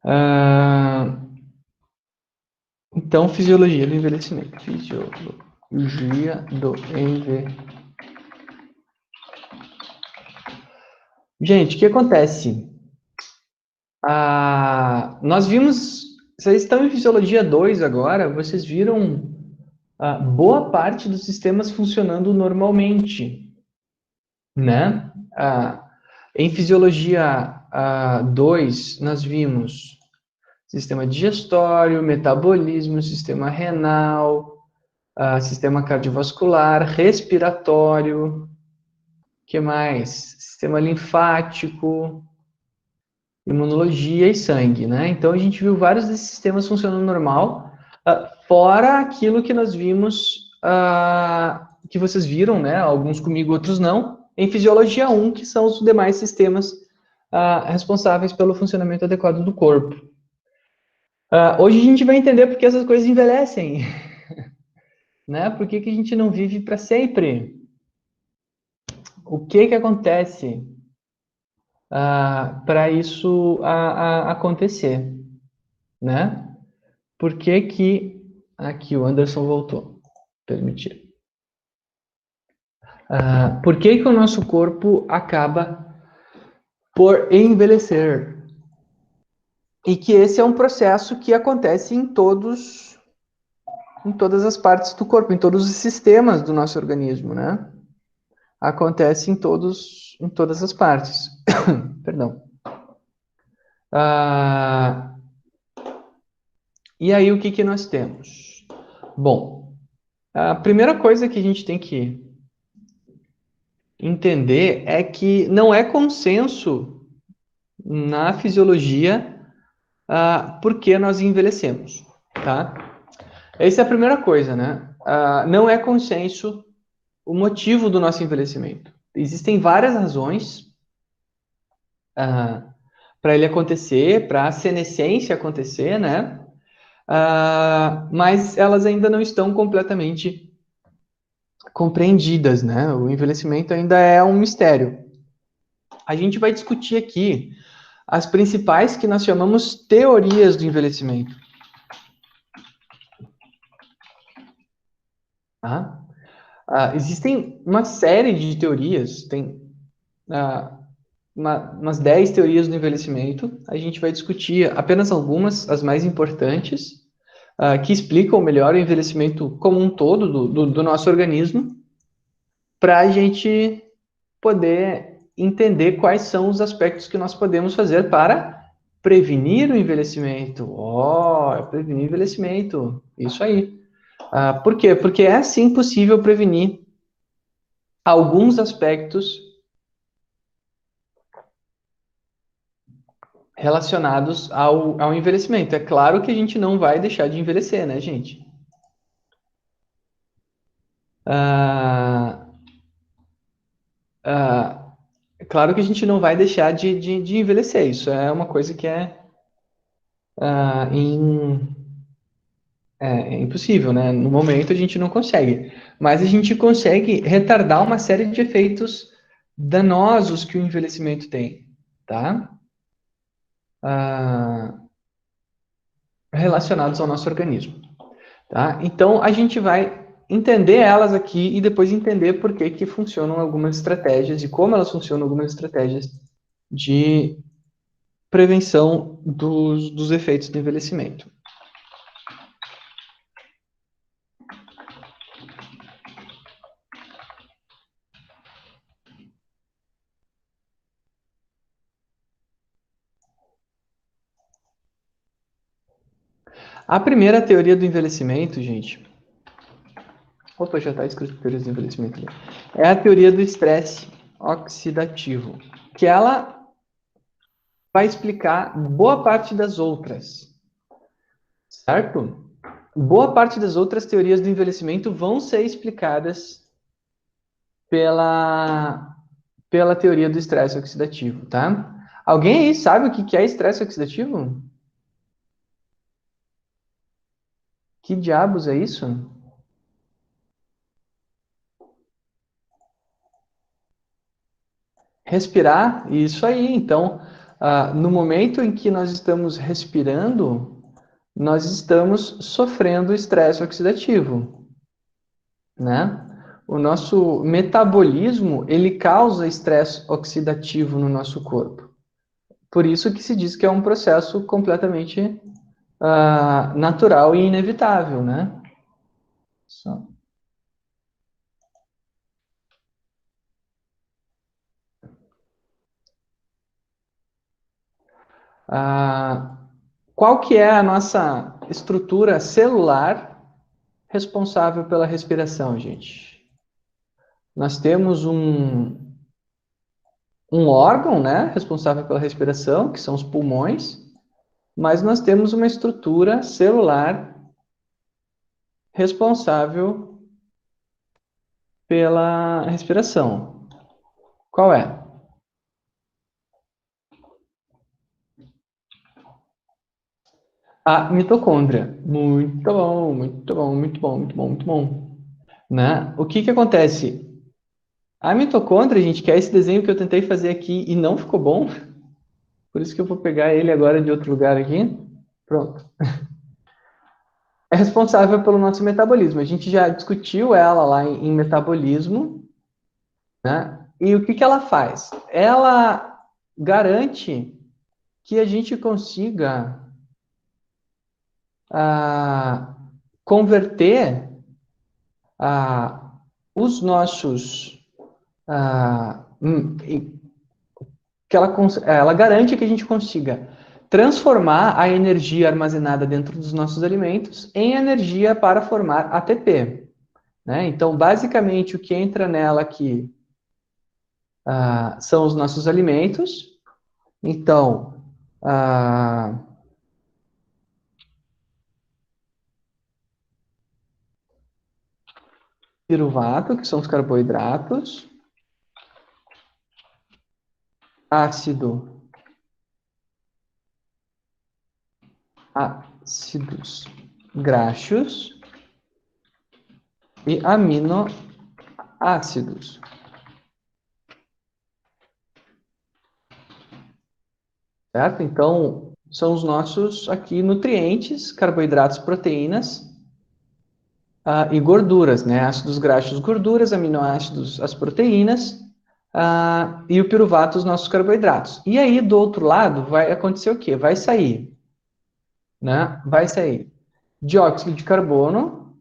Ah, então, fisiologia do envelhecimento. Fisiologia do envelhecimento. Gente, o que acontece? Nós vimos, vocês estão em Fisiologia 2 agora, vocês viram boa parte dos sistemas funcionando normalmente, né? Em Fisiologia 2, nós vimos sistema digestório, metabolismo, sistema renal, sistema cardiovascular, respiratório, que mais? Sistema linfático, imunologia e sangue, né? Então a gente viu vários desses sistemas funcionando normal, fora aquilo que nós vimos, que vocês viram, né? Alguns comigo, outros não, em Fisiologia 1, que são os demais sistemas responsáveis pelo funcionamento adequado do corpo. Hoje a gente vai entender por que essas coisas envelhecem, né? Por que que a gente não vive para sempre? O que que acontece para isso acontecer, né? Por que que... Aqui, o Anderson voltou. Permitir. Por que que o nosso corpo acaba por envelhecer? E que esse é um processo que acontece em todas as partes do corpo, em todos os sistemas do nosso organismo, né? Acontece em todas as partes. Perdão. E aí, o que que nós temos? Bom, a primeira coisa que a gente tem que entender é que não é consenso na fisiologia por que nós envelhecemos, tá? Essa é a primeira coisa, né? Não é consenso o motivo do nosso envelhecimento. Existem várias razões para ele acontecer, para a senescência acontecer, né? Mas elas ainda não estão completamente compreendidas, né? O envelhecimento ainda é um mistério. A gente vai discutir aqui as principais que nós chamamos teorias do envelhecimento. Tá? Existem uma série de teorias, tem umas 10 teorias do envelhecimento. A gente vai discutir apenas algumas, as mais importantes, que explicam melhor o envelhecimento como um todo do nosso organismo, para a gente poder entender quais são os aspectos que nós podemos fazer para prevenir o envelhecimento. Prevenir o envelhecimento. Isso aí. Por quê? Porque é sim possível prevenir alguns aspectos relacionados ao envelhecimento. É claro que a gente não vai deixar de envelhecer, né, gente? Ah, é claro que a gente não vai deixar de envelhecer. Isso é uma coisa que ah, in, é impossível, né? No momento a gente não consegue. Mas a gente consegue retardar uma série de efeitos danosos que o envelhecimento tem, tá? Ah, relacionados ao nosso organismo. Tá? Então, a gente vai entender elas aqui e depois entender por que que funcionam algumas estratégias e como elas funcionam algumas estratégias de prevenção dos efeitos do envelhecimento. A primeira teoria do envelhecimento, gente... Opa, já está escrito teoria do envelhecimento. É a teoria do estresse oxidativo, que ela vai explicar boa parte das outras, certo? Boa parte das outras teorias do envelhecimento vão ser explicadas pela teoria do estresse oxidativo, tá? Alguém aí sabe o que é estresse oxidativo? Que diabos é isso? Respirar? Isso aí. Então, No momento em que nós estamos respirando, nós estamos sofrendo estresse oxidativo, né? O nosso metabolismo, ele causa estresse oxidativo no nosso corpo. Por isso que se diz que é um processo completamente natural e inevitável, né? Só. Ah, qual que é a nossa estrutura celular responsável pela respiração, gente? Nós temos um órgão, né, responsável pela respiração, que são os pulmões, mas nós temos uma estrutura celular responsável pela respiração. Qual é? A mitocôndria. Muito bom, muito bom, muito bom, muito bom, muito bom. Né? O que que acontece? A mitocôndria, gente, que é esse desenho que eu tentei fazer aqui e não ficou bom, por isso que eu vou pegar ele agora de outro lugar aqui. Pronto. É responsável pelo nosso metabolismo. A gente já discutiu ela lá em metabolismo, né? E o que que ela faz? Ela garante que a gente consiga ah, converter os nossos que ela garante que a gente consiga transformar a energia armazenada dentro dos nossos alimentos em energia para formar ATP, né? Então, basicamente, o que entra nela aqui são os nossos alimentos. Então, piruvato, que são os carboidratos, ácido, ácidos graxos e aminoácidos, certo? Então, são os nossos aqui nutrientes, carboidratos, proteínas e gorduras, né? Ácidos graxos, gorduras, aminoácidos, as proteínas, e o piruvato, os nossos carboidratos. E aí, do outro lado, vai acontecer o quê? Vai sair, né? Vai sair dióxido de carbono,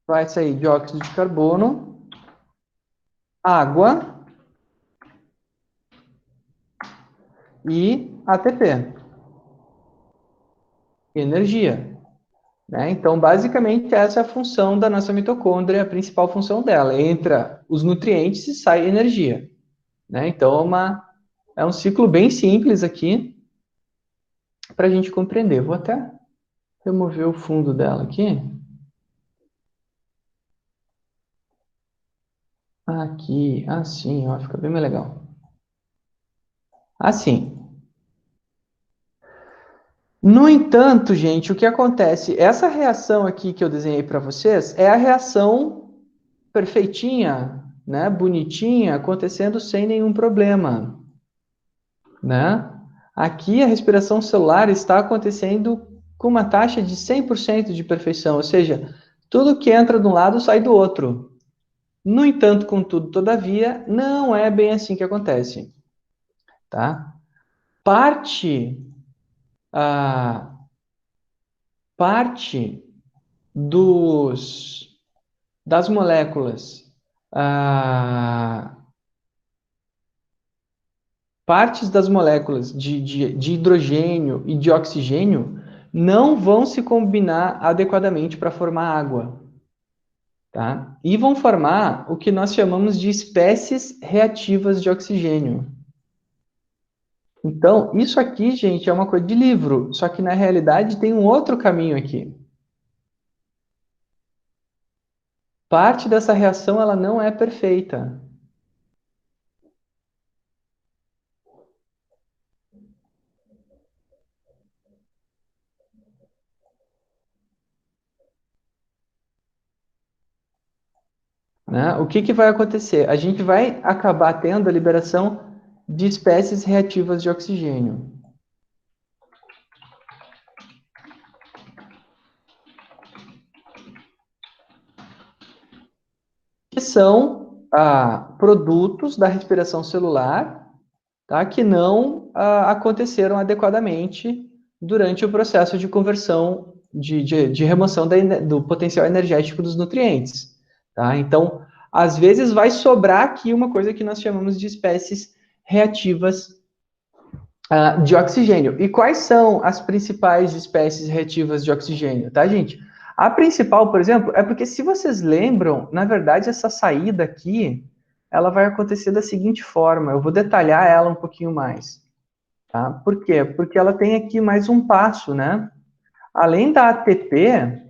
vai sair dióxido de carbono, água e ATP, energia. Né? Então, basicamente, essa é a função da nossa mitocôndria, a principal função dela. Entra os nutrientes e sai energia. Né? Então, é um ciclo bem simples aqui para a gente compreender. Vou até remover o fundo dela aqui. Aqui, assim, ó, fica bem mais legal. Assim. No entanto, gente, o que acontece? Essa reação aqui que eu desenhei para vocês é a reação perfeitinha, né, bonitinha, acontecendo sem nenhum problema, né? Aqui a respiração celular está acontecendo com uma taxa de 100% de perfeição, ou seja, tudo que entra de um lado sai do outro. No entanto, contudo, todavia, não é bem assim que acontece, tá? Parte a parte dos das moléculas, ah, partes das moléculas de hidrogênio e de oxigênio não vão se combinar adequadamente para formar água, tá? E vão formar o que nós chamamos de espécies reativas de oxigênio. Então, isso aqui, gente, é uma coisa de livro, só que na realidade tem um outro caminho aqui. Parte dessa reação ela não é perfeita. né? O que que vai acontecer? A gente vai acabar tendo a liberação de espécies reativas de oxigênio, que são produtos da respiração celular, tá? Que não aconteceram adequadamente durante o processo de conversão, de remoção do potencial energético dos nutrientes. Tá? Então, às vezes vai sobrar aqui uma coisa que nós chamamos de espécies reativas de oxigênio. E quais são as principais espécies reativas de oxigênio, tá, gente? A principal, por exemplo, é porque se vocês lembram, na verdade, essa saída aqui, ela vai acontecer da seguinte forma. Eu vou detalhar ela um pouquinho mais, tá? Por quê? Porque ela tem aqui mais um passo, né? Além da ATP,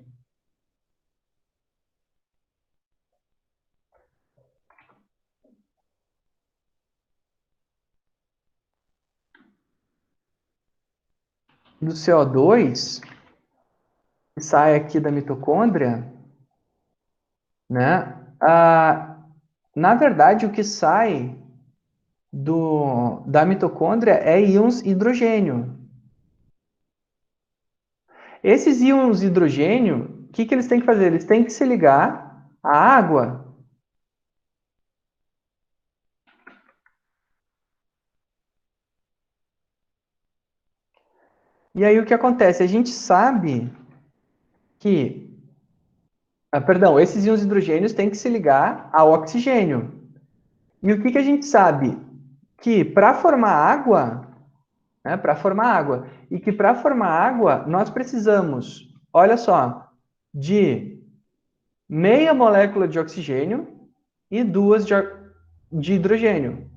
do CO2, que sai aqui da mitocôndria, né? Na verdade, o que sai da mitocôndria é íons hidrogênio. Esses íons hidrogênio, o que, que eles têm que fazer? Eles têm que se ligar à água. E aí o que acontece? A gente sabe que, perdão, esses íons hidrogênios têm que se ligar ao oxigênio. E o que, que a gente sabe? Que para formar água, né, para formar água, e que para formar água nós precisamos, olha só, de meia molécula de oxigênio e duas de hidrogênio.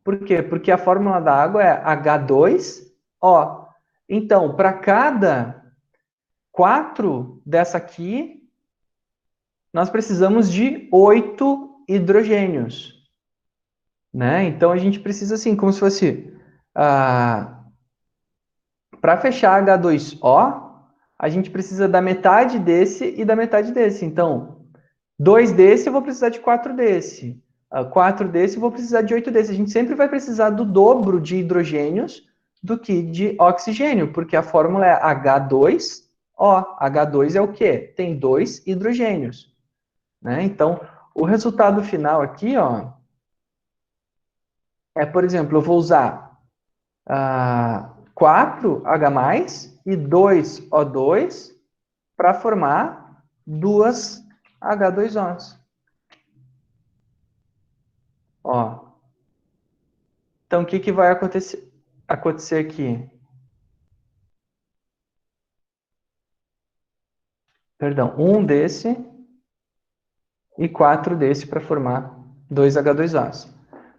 Por quê? Porque a fórmula da água é H2O. Então, para cada 4 dessa aqui, nós precisamos de 8 hidrogênios, né? Então, a gente precisa, assim, como se fosse... para fechar H2O, a gente precisa da metade desse e da metade desse. Então, 2 desse eu vou precisar de 4 desse. 4 desse eu vou precisar de 8 desse. A gente sempre vai precisar do dobro de hidrogênios do que de oxigênio, porque a fórmula é H2O. H2 é o quê? Tem 2 hidrogênios, né? Então, o resultado final aqui, ó, é, por exemplo, eu vou usar 4H+, e 2O2 para formar duas H2Os. Ó, então, o que, que vai acontecer aqui? Perdão, um desse e 4 desse para formar dois H2Os.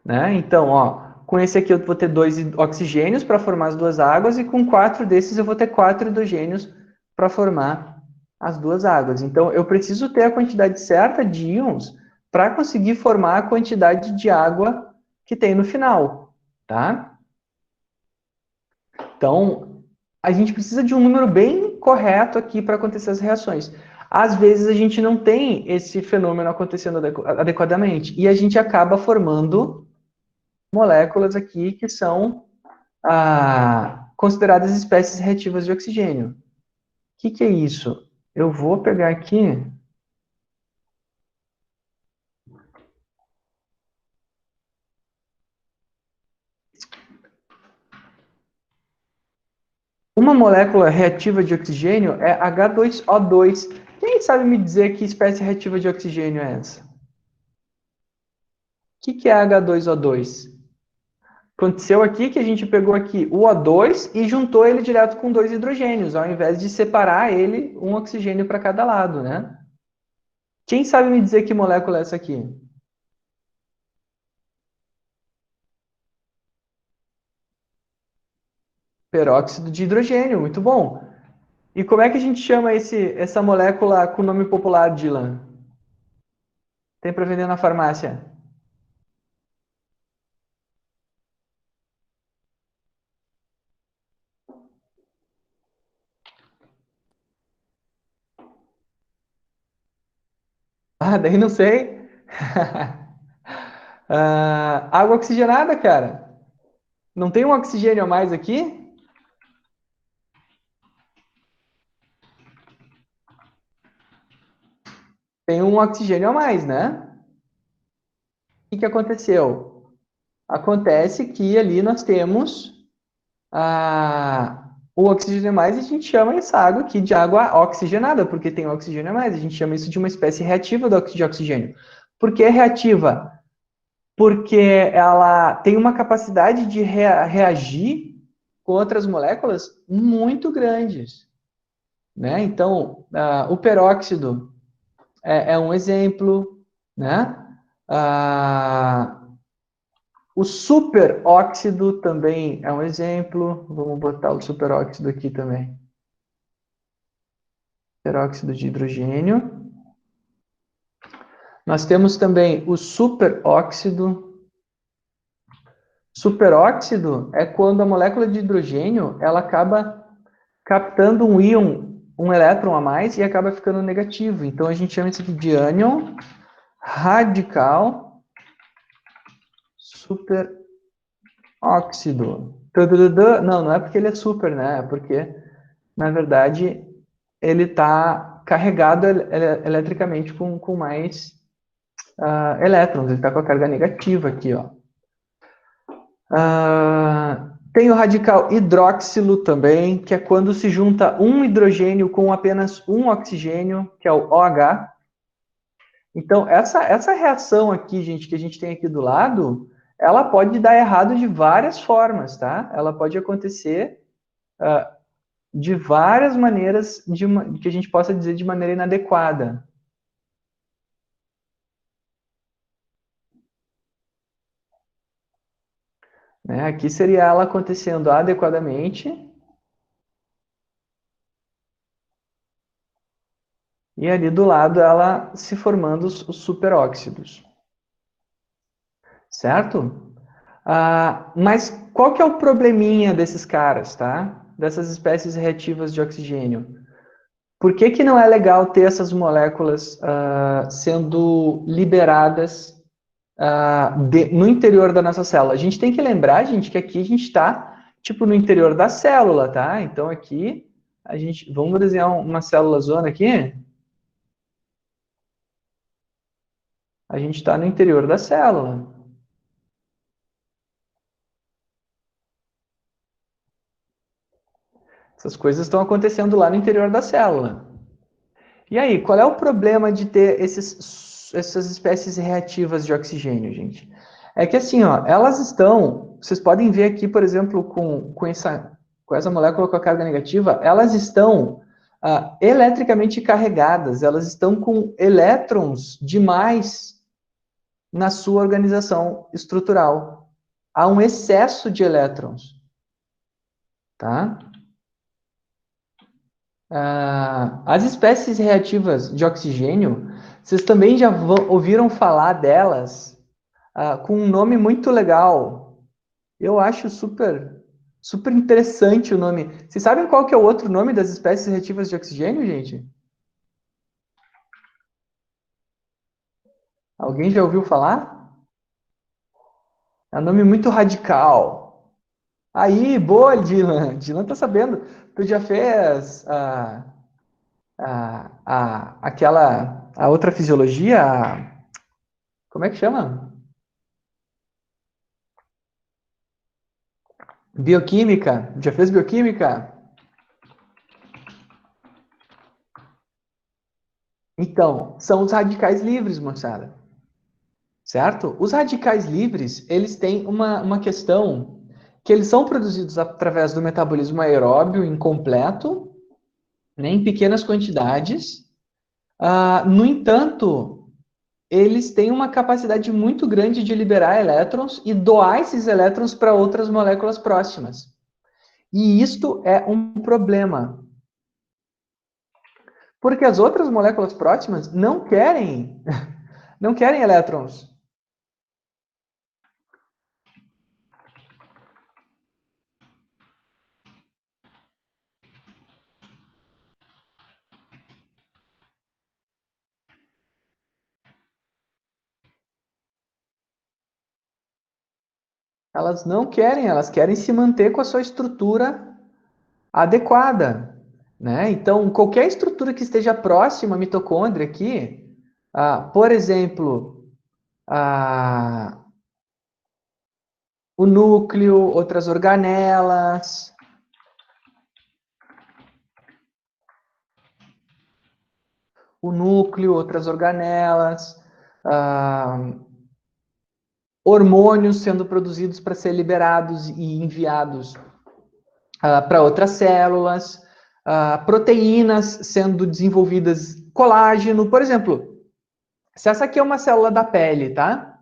Né? Então, ó, com esse aqui eu vou ter 2 oxigênios para formar as duas águas, e com 4 desses eu vou ter 4 hidrogênios para formar as duas águas. Então, eu preciso ter a quantidade certa de íons para conseguir formar a quantidade de água que tem no final. Tá? Então, a gente precisa de um número bem correto aqui para acontecer as reações. Às vezes a gente não tem esse fenômeno acontecendo adequadamente e a gente acaba formando moléculas aqui que são consideradas espécies reativas de oxigênio. O que é isso? Eu vou pegar aqui. Uma molécula reativa de oxigênio é H2O2. Quem sabe me dizer que espécie reativa de oxigênio é essa? O que é H2O2? Aconteceu aqui que a gente pegou aqui o O2 e juntou ele direto com dois hidrogênios, ao invés de separar ele um oxigênio para cada lado, né? Quem sabe me dizer que molécula é essa aqui? Peróxido de hidrogênio, muito bom. E como é que a gente chama essa molécula com nome popular, Dylan? Tem para vender na farmácia? Ah, daí não sei. Água oxigenada, cara. Não tem um oxigênio a mais aqui? Tem um oxigênio a mais, né? O que que aconteceu? Acontece que ali nós temos o oxigênio a mais e a gente chama essa água aqui de água oxigenada, porque tem oxigênio a mais. A gente chama isso de uma espécie reativa de oxigênio. Por que reativa? Porque ela tem uma capacidade de reagir com outras moléculas muito grandes, né? Então, o peróxido é um exemplo, né? Ah, o superóxido também é um exemplo. Vamos botar o superóxido aqui também. Peróxido de hidrogênio. Nós temos também o superóxido. Superóxido é quando a molécula de hidrogênio ela acaba captando um íon, um elétron a mais e acaba ficando negativo. Então a gente chama isso aqui de ânion radical superóxido. Não, não é porque ele é super, né? É porque, na verdade, ele está carregado eletricamente com mais elétrons. Ele está com a carga negativa aqui, ó. Tem o radical hidroxilo também, que é quando se junta um hidrogênio com apenas um oxigênio, que é o OH. Então, essa reação aqui, gente, que a gente tem aqui do lado, ela pode dar errado de várias formas, tá? Ela pode acontecer de várias maneiras que a gente possa dizer de maneira inadequada. Né? Aqui seria ela acontecendo adequadamente e ali do lado ela se formando os superóxidos, certo? Mas qual que é o probleminha desses caras, tá? Dessas espécies reativas de oxigênio? Por que que não é legal ter essas moléculas sendo liberadas no interior da nossa célula? A gente tem que lembrar, gente, que aqui a gente está, tipo, no interior da célula, tá? Então aqui, vamos desenhar uma célula zona aqui? A gente está no interior da célula. Essas coisas estão acontecendo lá no interior da célula. E aí, qual é o problema de ter essas espécies reativas de oxigênio, gente? É que assim, ó, elas estão, vocês podem ver aqui, por exemplo, com essa molécula com a carga negativa, elas estão eletricamente carregadas, elas estão com elétrons demais na sua organização estrutural. Há um excesso de elétrons, tá? As espécies reativas de oxigênio, vocês também já ouviram falar delas com um nome muito legal. Eu acho super interessante o nome. Vocês sabem qual que é o outro nome das espécies reativas de oxigênio, gente? Alguém já ouviu falar? É um nome muito radical. Aí, boa, Dylan. Dylan tá sabendo. Tu já fez a outra fisiologia? Como é que chama? Bioquímica. Já fez bioquímica? Então, são os radicais livres, moçada. Certo? Os radicais livres, eles têm uma questão que eles são produzidos através do metabolismo aeróbio incompleto, né, em pequenas quantidades. No entanto, eles têm uma capacidade muito grande de liberar elétrons e doar esses elétrons para outras moléculas próximas. E isto é um problema, porque as outras moléculas próximas não querem elétrons. Elas não querem, elas querem se manter com a sua estrutura adequada, né? Então, qualquer estrutura que esteja próxima à mitocôndria aqui, por exemplo, a, o núcleo, outras organelas, outras organelas, hormônios sendo produzidos para ser liberados e enviados para outras células, proteínas sendo desenvolvidas, colágeno, por exemplo, se essa aqui é uma célula da pele, tá?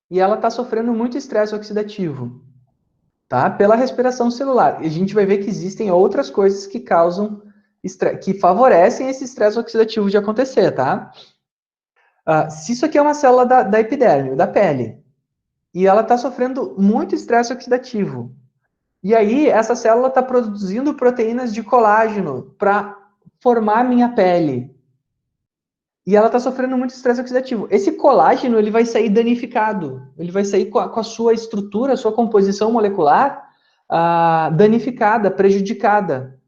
E ela está sofrendo muito estresse oxidativo, tá? Pela respiração celular. E a gente vai ver que existem outras coisas que causam, que favorecem esse estresse oxidativo de acontecer, tá? Se isso aqui é uma célula da epiderme, da pele, e ela está sofrendo muito estresse oxidativo, e aí essa célula está produzindo proteínas de colágeno para formar a minha pele, e ela está sofrendo muito estresse oxidativo. Esse colágeno ele vai sair danificado, ele vai sair com a sua estrutura, a sua composição molecular danificada, prejudicada.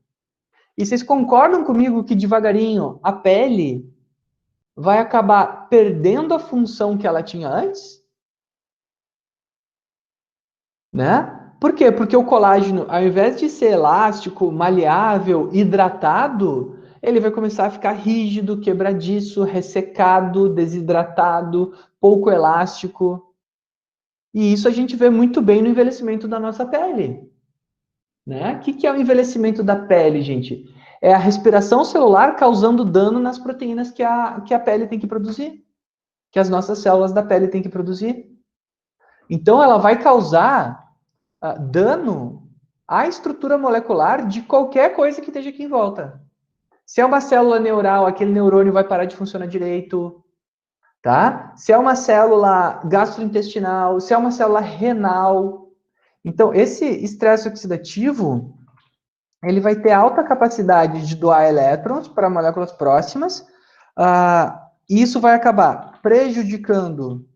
E vocês concordam comigo que devagarinho a pele vai acabar perdendo a função que ela tinha antes? Né? Por quê? Porque o colágeno, ao invés de ser elástico, maleável, hidratado, ele vai começar a ficar rígido, quebradiço, ressecado, desidratado, pouco elástico. E isso a gente vê muito bem no envelhecimento da nossa pele. Né? O que é o envelhecimento da pele, gente? É a respiração celular causando dano nas proteínas que a pele tem que produzir, que as nossas células da pele têm que produzir. Então, ela vai causar dano à estrutura molecular de qualquer coisa que esteja aqui em volta. Se é uma célula neural, aquele neurônio vai parar de funcionar direito, tá? Se é uma célula gastrointestinal, se é uma célula renal. Então, esse estresse oxidativo, ele vai ter alta capacidade de doar elétrons para moléculas próximas, e isso vai acabar prejudicando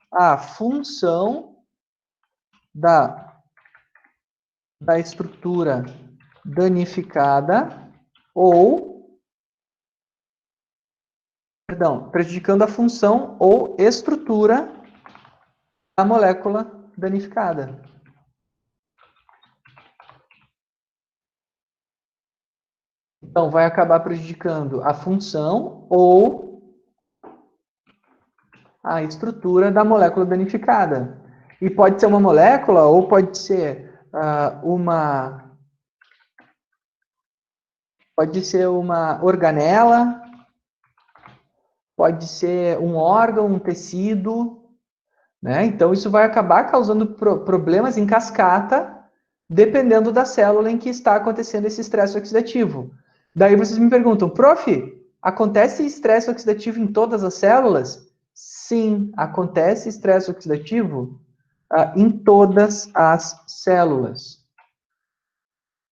a função da estrutura danificada ou, perdão, prejudicando a função ou estrutura da molécula danificada. Então, vai acabar prejudicando a função ou a estrutura da molécula danificada. E pode ser uma molécula ou pode ser uma organela, pode ser um órgão, um tecido, né? Então, isso vai acabar causando problemas em cascata, dependendo da célula em que está acontecendo esse estresse oxidativo. Daí vocês me perguntam, prof, acontece estresse oxidativo em todas as células? Sim, acontece estresse oxidativo em todas as células.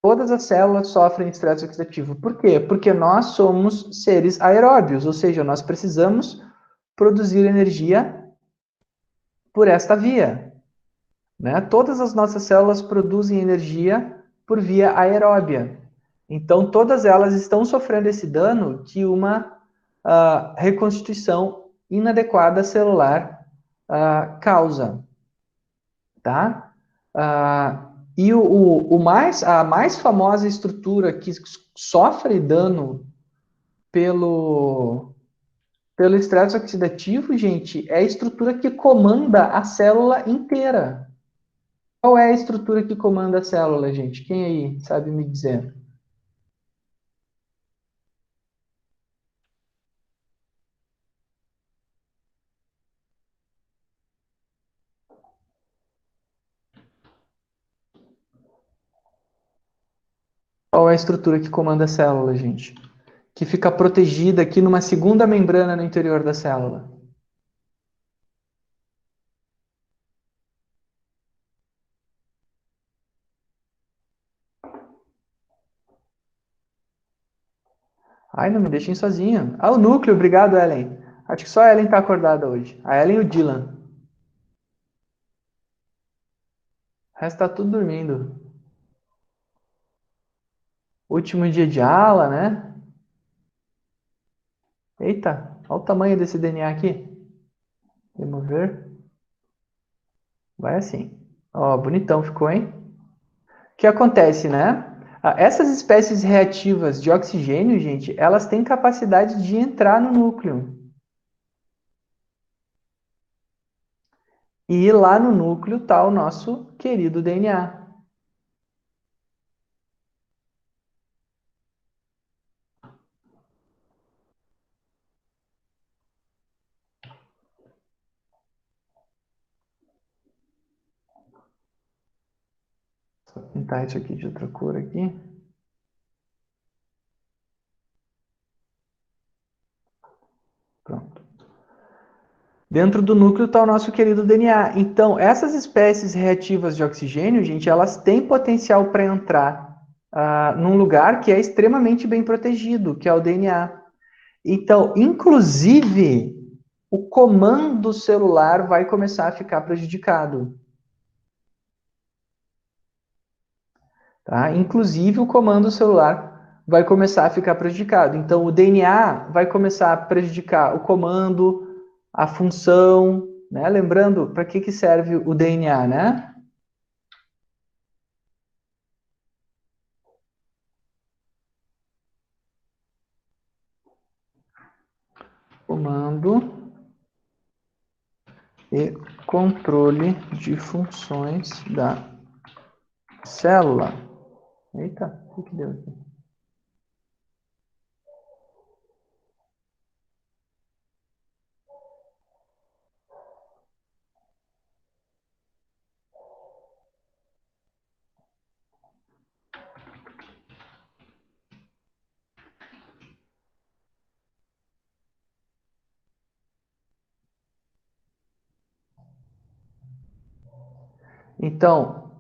Todas as células sofrem estresse oxidativo. Por quê? Porque nós somos seres aeróbios, ou seja, nós precisamos produzir energia por esta via. Né? Todas as nossas células produzem energia por via aeróbia. Então, todas elas estão sofrendo esse dano que uma reconstituição inadequada celular causa. Tá? E a mais famosa estrutura que sofre dano pelo estresse oxidativo, gente, é a estrutura que comanda a célula inteira. Qual é a estrutura que comanda a célula, gente? Quem aí sabe me dizer? Qual é a estrutura que comanda a célula, gente? Que fica protegida aqui numa segunda membrana no interior da célula. Ai, não me deixem sozinho. O núcleo, obrigado, Ellen. Acho que só a Ellen está acordada hoje. A Ellen e o Dylan. O resto tá tudo dormindo. Último dia de aula, né? Eita, olha o tamanho desse DNA aqui. Remover. Vai assim. Ó, bonitão ficou, hein? O que acontece, né? Essas espécies reativas de oxigênio, gente, elas têm capacidade de entrar no núcleo. E lá no núcleo está o nosso querido DNA. Vou pintar isso aqui de outra cor aqui. Pronto. Dentro do núcleo está o nosso querido DNA. Então, essas espécies reativas de oxigênio, gente, elas têm potencial para entrar num lugar que é extremamente bem protegido, que é o DNA. Então, inclusive, o comando celular vai começar a ficar prejudicado. Tá? Inclusive, o comando celular vai começar a ficar prejudicado. Então, o DNA vai começar a prejudicar o comando, a função, né? Lembrando, para que serve o DNA, né? Comando e controle de funções da célula. Eita, o que deu aqui? Então,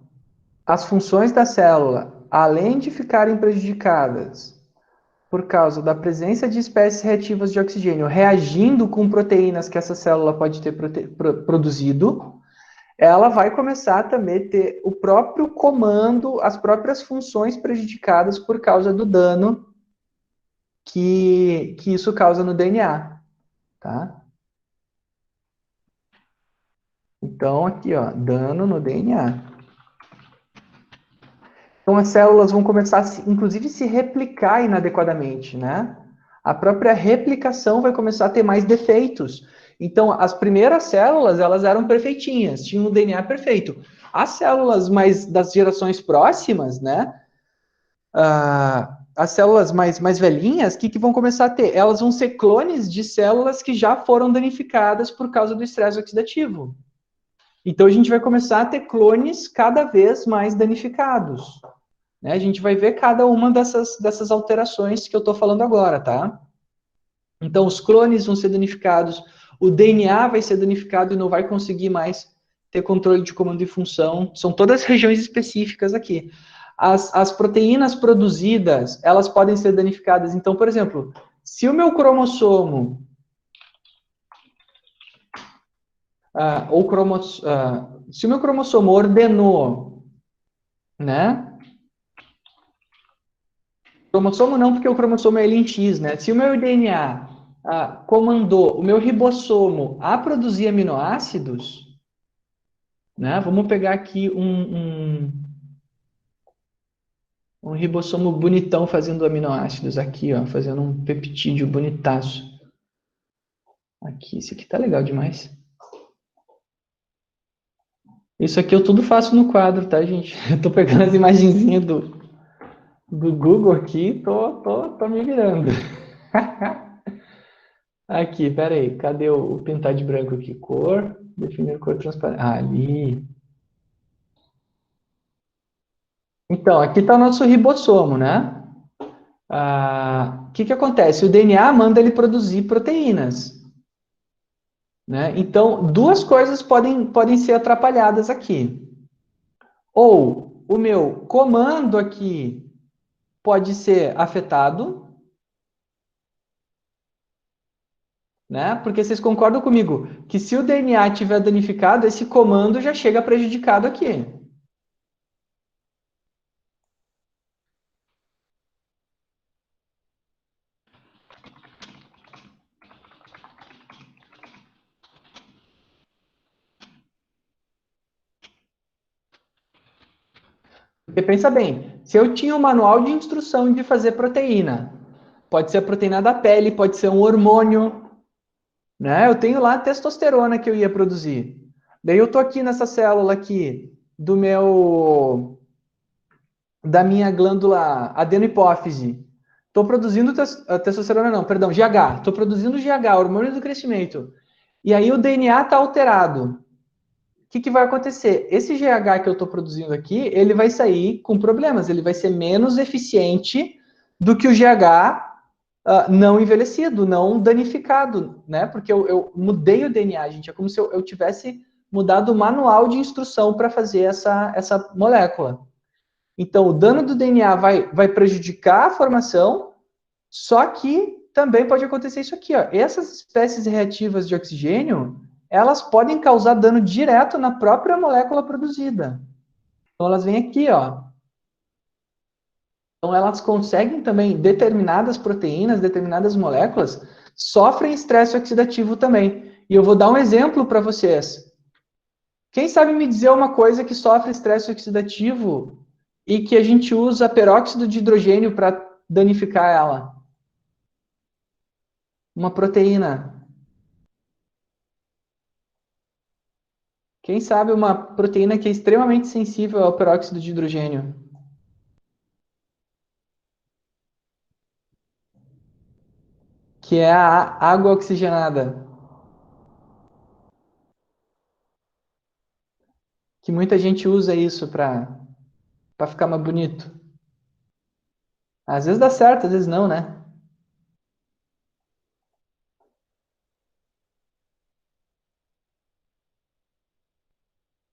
as funções da célula, além de ficarem prejudicadas por causa da presença de espécies reativas de oxigênio reagindo com proteínas que essa célula pode ter produzido, ela vai começar também a ter o próprio comando, as próprias funções prejudicadas por causa do dano que isso causa no DNA, tá? Então, aqui, ó, dano no DNA. Então, as células vão começar, inclusive, se replicar inadequadamente, né? A própria replicação vai começar a ter mais defeitos. Então, as primeiras células, elas eram perfeitinhas, tinham o DNA perfeito. As células mais das gerações próximas, né? As células mais velhinhas, o que vão começar a ter? Elas vão ser clones de células que já foram danificadas por causa do estresse oxidativo. Então, a gente vai começar a ter clones cada vez mais danificados. Né? A gente vai ver cada uma dessas alterações que eu estou falando agora, tá? Então, os clones vão ser danificados, o DNA vai ser danificado e não vai conseguir mais ter controle de comando e função. São todas regiões específicas aqui. As proteínas produzidas, elas podem ser danificadas. Então, por exemplo, se o meu cromossomo se o meu cromossomo ordenou, né? Cromossomo não, porque o cromossomo é ele em X, né? Se o meu DNA comandou o meu ribossomo a produzir aminoácidos, né? Vamos pegar aqui um ribossomo bonitão fazendo aminoácidos aqui, ó, fazendo um peptídeo bonitaço. Aqui, esse aqui tá legal demais. Isso aqui eu tudo faço no quadro, tá, gente? Eu tô pegando as imagenzinhas do Google aqui, tô me virando. Aqui, pera aí, cadê o pintar de branco aqui? Cor, definir cor transparente. Ali. Então, aqui está o nosso ribossomo, né? O que acontece? O DNA manda ele produzir proteínas, né? Então, duas coisas podem ser atrapalhadas aqui. Ou o meu comando aqui pode ser afetado, né? Porque vocês concordam comigo que se o DNA tiver danificado, esse comando já chega prejudicado aqui. Porque pensa bem, se eu tinha um manual de instrução de fazer proteína, pode ser a proteína da pele, pode ser um hormônio, né? Eu tenho lá a testosterona que eu ia produzir. Daí eu tô aqui nessa célula aqui do meu da minha glândula adenohipófise. Estou produzindo testosterona, não, perdão, GH. Estou produzindo GH, hormônio do crescimento. E aí o DNA está alterado. O que vai acontecer? Esse GH que eu estou produzindo aqui, ele vai sair com problemas. Ele vai ser menos eficiente do que o GH não envelhecido, não danificado, né? Porque eu mudei o DNA, gente. É como se eu tivesse mudado o manual de instrução para fazer essa molécula. Então, o dano do DNA vai prejudicar a formação, só que também pode acontecer isso aqui, ó. Essas espécies reativas de oxigênio, elas podem causar dano direto na própria molécula produzida. Então, elas vêm aqui, ó. Então, elas conseguem também, determinadas proteínas, determinadas moléculas, sofrem estresse oxidativo também. E eu vou dar um exemplo para vocês. Quem sabe me dizer uma coisa que sofre estresse oxidativo e que a gente usa peróxido de hidrogênio para danificar ela? Uma proteína. Quem sabe uma proteína que é extremamente sensível ao peróxido de hidrogênio? Que é a água oxigenada. Que muita gente usa isso para ficar mais bonito. Às vezes dá certo, às vezes não, né?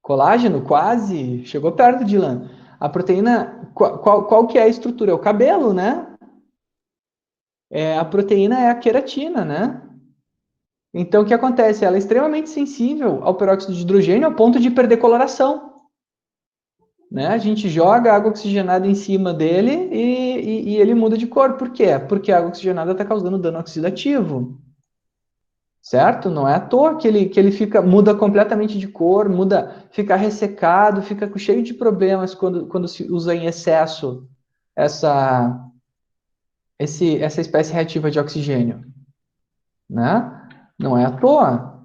Colágeno, quase. Chegou perto, Dylan. A proteína, qual que é a estrutura? É o cabelo, né? A proteína é a queratina, né? Então, o que acontece? Ela é extremamente sensível ao peróxido de hidrogênio ao ponto de perder coloração. Né? A gente joga água oxigenada em cima dele e ele muda de cor. Por quê? Porque a água oxigenada está causando dano oxidativo. Certo? Não é à toa que ele muda completamente de cor, fica ressecado, fica cheio de problemas quando se usa em excesso essa, essa espécie reativa de oxigênio. Né? Não é à toa.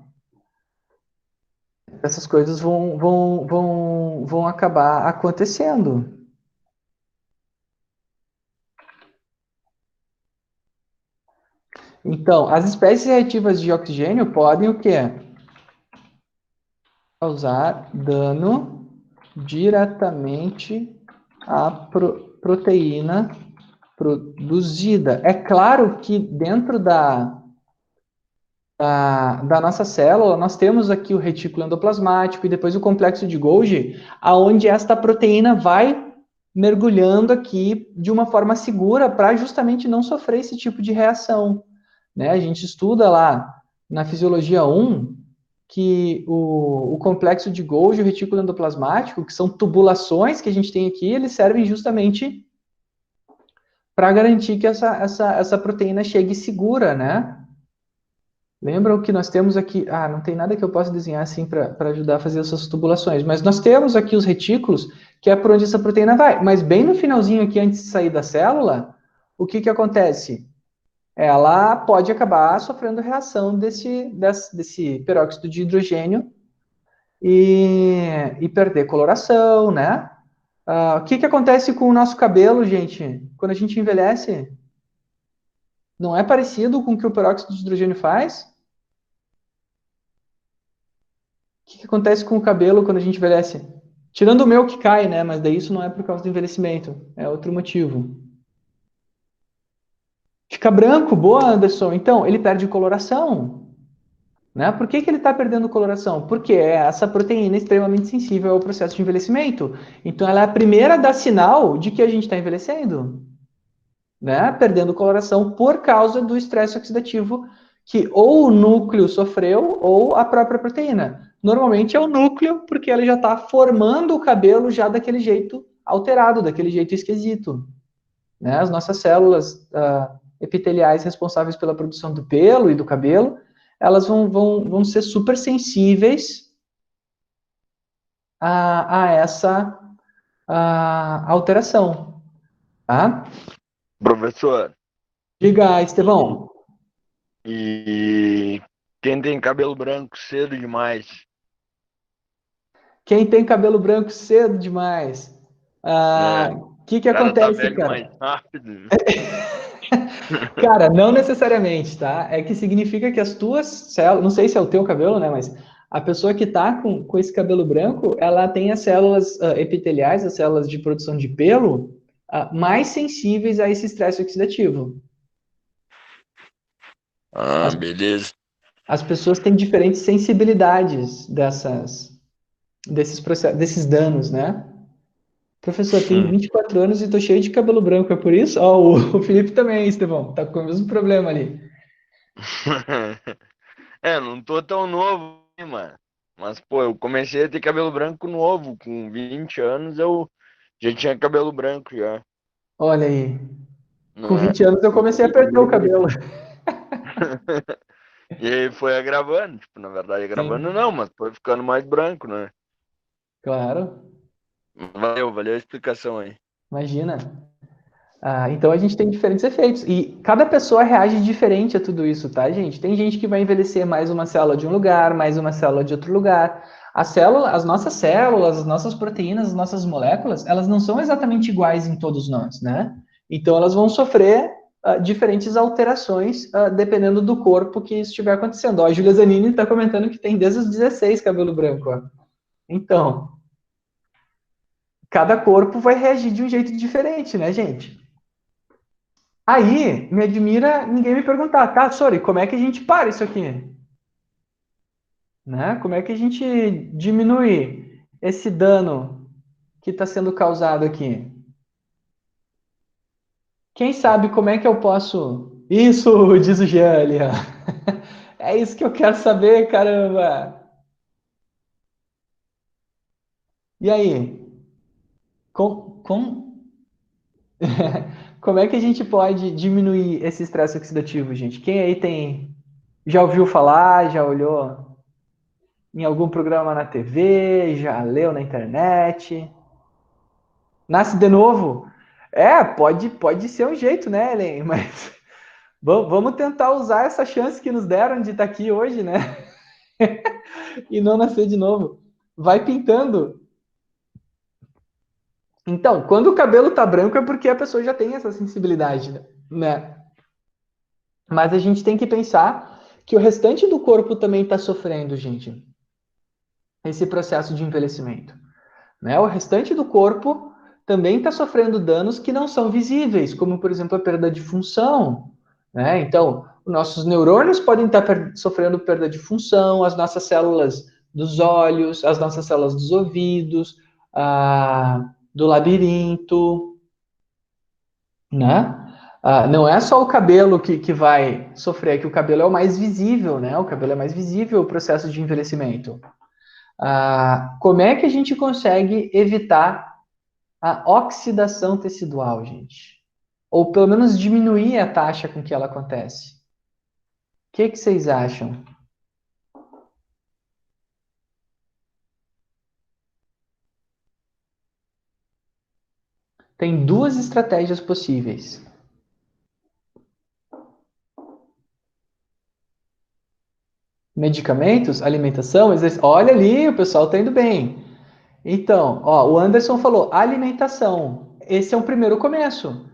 Essas coisas vão acabar acontecendo. Então, as espécies reativas de oxigênio podem o quê? Causar dano diretamente à proteína produzida. É claro que dentro da nossa célula, nós temos aqui o retículo endoplasmático e depois o complexo de Golgi, aonde esta proteína vai mergulhando aqui de uma forma segura para justamente não sofrer esse tipo de reação. Né? A gente estuda lá na fisiologia 1 que o complexo de Golgi e o retículo endoplasmático, que são tubulações que a gente tem aqui, eles servem justamente para garantir que essa proteína chegue segura, né? Lembram que nós temos aqui... Ah, não tem nada que eu possa desenhar assim para ajudar a fazer essas tubulações, mas nós temos aqui os retículos, que é por onde essa proteína vai. Mas bem no finalzinho aqui, antes de sair da célula, o que acontece? Ela pode acabar sofrendo reação desse peróxido de hidrogênio e perder coloração, né? O que acontece com o nosso cabelo, gente, quando a gente envelhece? Não é parecido com o que o peróxido de hidrogênio faz? O que acontece com o cabelo quando a gente envelhece? Tirando o meu que cai, né? Mas daí isso não é por causa do envelhecimento, é outro motivo. Fica branco, boa, Anderson. Então, ele perde coloração. Né? Por que ele está perdendo coloração? Porque é essa proteína extremamente sensível ao processo de envelhecimento. Então, ela é a primeira a dar sinal de que a gente está envelhecendo. Né? Perdendo coloração por causa do estresse oxidativo que ou o núcleo sofreu ou a própria proteína. Normalmente é o núcleo, porque ele já está formando o cabelo já daquele jeito alterado, daquele jeito esquisito. Né? As nossas células epiteliais responsáveis pela produção do pelo e do cabelo, elas vão ser super sensíveis a essa a alteração, tá? Professor, Diga, Estevão, e quem tem cabelo branco cedo demais? quem tem cabelo branco cedo demais? Né? O que O cara tá acontece, velho mais cara? rápido. Cara, não necessariamente, tá? É que significa que as tuas células, não sei se é o teu cabelo, né? Mas a pessoa que tá com esse cabelo branco, ela tem as células epiteliais, as células de produção de pelo, mais sensíveis a esse estresse oxidativo. Ah, As, beleza. as pessoas têm diferentes sensibilidades desses processos, desses danos, né? Professor, tenho 24 anos e tô cheio de cabelo branco, é por isso? Ó, o Felipe também, Estevão, tá com o mesmo problema ali. É, não tô tão novo, hein, mano. Mas, pô, eu comecei a ter cabelo branco novo. Com 20 anos eu já tinha cabelo branco já. Olha aí, com Não é? 20 anos eu comecei a perder o cabelo. E aí foi agravando, tipo, na verdade agravando Sim, não, mas foi ficando mais branco, né? claro, Valeu a explicação aí. imagina. Então a gente tem diferentes efeitos. E cada pessoa reage diferente a tudo isso, tá, gente? Tem gente que vai envelhecer mais uma célula de um lugar, mais uma célula de outro lugar. As nossas células, as nossas proteínas, as nossas moléculas, elas não são exatamente iguais em todos nós, né? Então elas vão sofrer diferentes alterações dependendo do corpo que estiver acontecendo. Ó, a Júlia Zanini está comentando que tem desde os 16 cabelo branco. Ó. Então, cada corpo vai reagir de um jeito diferente, né, gente? Aí, me admira ninguém me perguntar, tá, Sori, como é que a gente para isso aqui? Né? Como é que a gente diminui esse dano que está sendo causado aqui? Quem sabe como é que eu posso... Isso, diz o Jean ali, ó. É isso que eu quero saber, caramba! E aí? Com, com... Como é que a gente pode diminuir esse estresse oxidativo, gente? Quem aí tem... Já ouviu falar, já olhou em algum programa na TV, já leu na internet? Nasce de novo? Pode ser um jeito, né, Elen? Mas vamos tentar usar essa chance que nos deram de estar aqui hoje, né? E não nascer de novo. Vai pintando. Então, quando o cabelo tá branco é porque a pessoa já tem essa sensibilidade, né? Mas a gente tem que pensar que o restante do corpo também está sofrendo, gente, esse processo de envelhecimento. Né? O restante do corpo também está sofrendo danos que não são visíveis, como, por exemplo, a perda de função. Né? Então, nossos neurônios podem estar sofrendo perda de função, as nossas células dos olhos, as nossas células dos ouvidos, do labirinto, né? Não é só o cabelo que vai sofrer, é que o cabelo é o mais visível, né? O cabelo é mais visível o processo de envelhecimento. Como é que a gente consegue evitar a oxidação tecidual, gente? Ou pelo menos diminuir a taxa com que ela acontece. O que vocês acham? Tem duas estratégias possíveis. Medicamentos, alimentação, exercício. Olha ali, o pessoal está indo bem. Então, ó, o Anderson falou alimentação. Esse é um primeiro começo.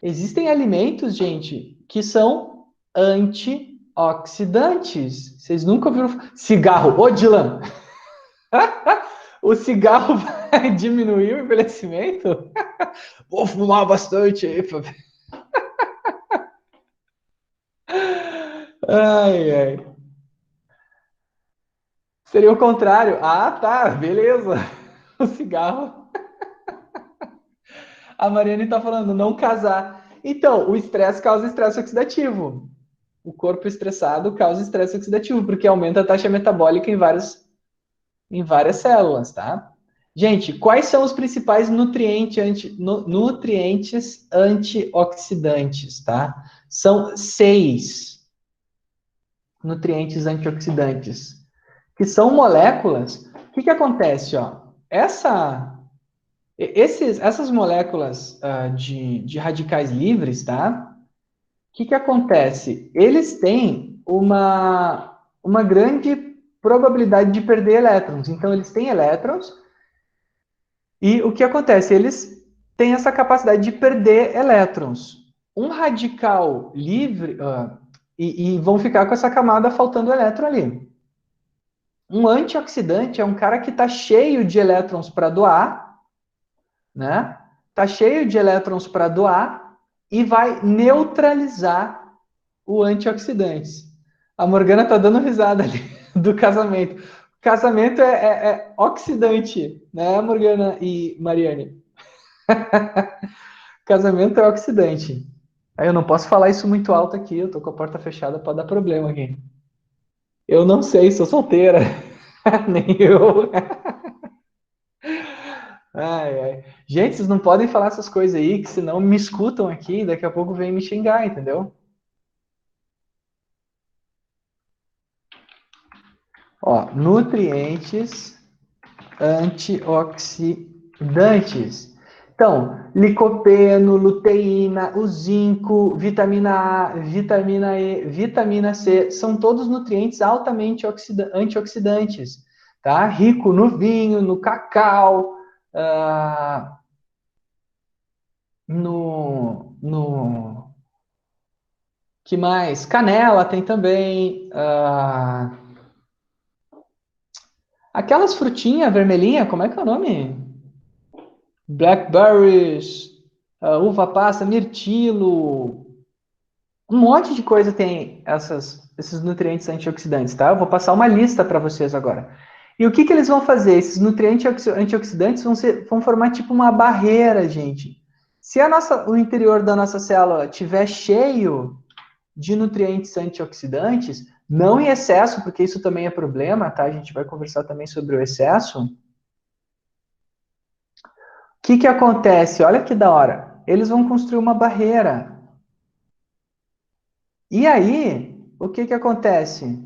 Existem alimentos, gente, que são antioxidantes. Vocês nunca ouviram? Cigarro. Ô, Dylan, o cigarro vai diminuir o envelhecimento? Vou fumar bastante aí. Ai, ai. Seria o contrário. Ah, tá, beleza. O cigarro. A Mariane tá falando não casar. Então, o estresse causa estresse oxidativo. O corpo estressado causa estresse oxidativo, porque aumenta a taxa metabólica em várias células, tá? Gente, quais são os principais nutrientes antioxidantes, tá? São 6 nutrientes antioxidantes, que são moléculas. O que acontece, ó? Essa Essas moléculas de radicais livres, tá? O que acontece? Eles têm uma grande probabilidade de perder elétrons. Então, eles têm elétrons, e o que acontece? Eles têm essa capacidade de perder elétrons. Um radical livre, e vão ficar com essa camada faltando elétron ali. Um antioxidante é um cara que está cheio de elétrons para doar, né? Está cheio de elétrons para doar e vai neutralizar o antioxidante. A Morgana está dando risada ali do casamento. Casamento é oxidante, né, Morgana e Mariane? Casamento é oxidante. Aí eu não posso falar isso muito alto aqui, eu tô com a porta fechada para dar problema aqui. Eu não sei, sou solteira. Nem eu. Ai, ai. Gente, vocês não podem falar essas coisas aí, que senão me escutam aqui e daqui a pouco vem me xingar, entendeu? Ó, nutrientes antioxidantes. Então, licopeno, luteína, o zinco, vitamina A, vitamina E, vitamina C, são todos nutrientes altamente antioxidantes, tá? Rico no vinho, no cacau, ah, no que mais? Canela tem também. Aquelas frutinhas vermelhinhas, como é que é o nome? Blackberries, uva passa, mirtilo. Um monte de coisa tem esses nutrientes antioxidantes, tá? Eu vou passar uma lista para vocês agora. E o que eles vão fazer? Esses nutrientes antioxidantes vão formar tipo uma barreira, gente. Se o interior da nossa célula tiver cheio de nutrientes antioxidantes, não em excesso, porque isso também é problema, tá? A gente vai conversar também sobre o excesso. O que acontece? Olha que da hora. Eles vão construir uma barreira. E aí, o que acontece?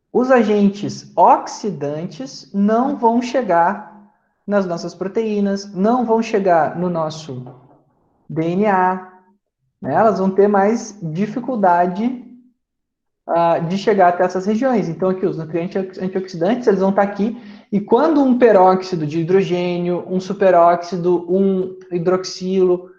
Os agentes oxidantes não vão chegar nas nossas proteínas, não vão chegar no nosso DNA, né? Elas vão ter mais dificuldade de chegar até essas regiões. Então, aqui, os nutrientes antioxidantes, eles vão estar aqui, e quando um peróxido de hidrogênio, um superóxido, um hidroxilo,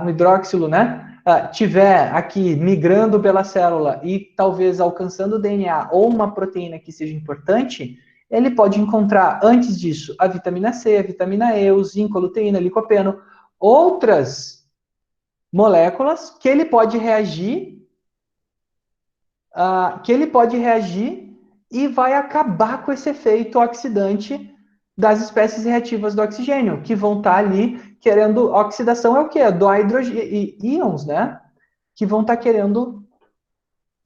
um hidróxilo, né? Tiver aqui migrando pela célula e talvez alcançando o DNA ou uma proteína que seja importante, ele pode encontrar, antes disso, a vitamina C, a vitamina E, o zinco, a luteína, licopeno, outras moléculas que ele pode reagir e vai acabar com esse efeito oxidante das espécies reativas do oxigênio, que vão estar ali querendo... Oxidação é o quê? Doar íons, né? Que vão estar querendo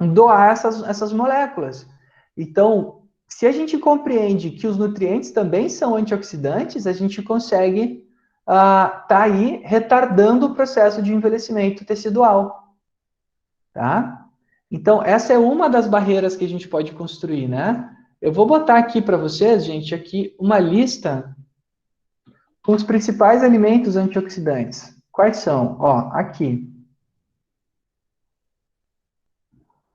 doar essas moléculas. Então, se a gente compreende que os nutrientes também são antioxidantes, a gente consegue tá aí retardando o processo de envelhecimento tecidual, tá? Então, essa é uma das barreiras que a gente pode construir, né? Eu vou botar aqui para vocês, gente, aqui uma lista com os principais alimentos antioxidantes. Quais são? Ó, aqui.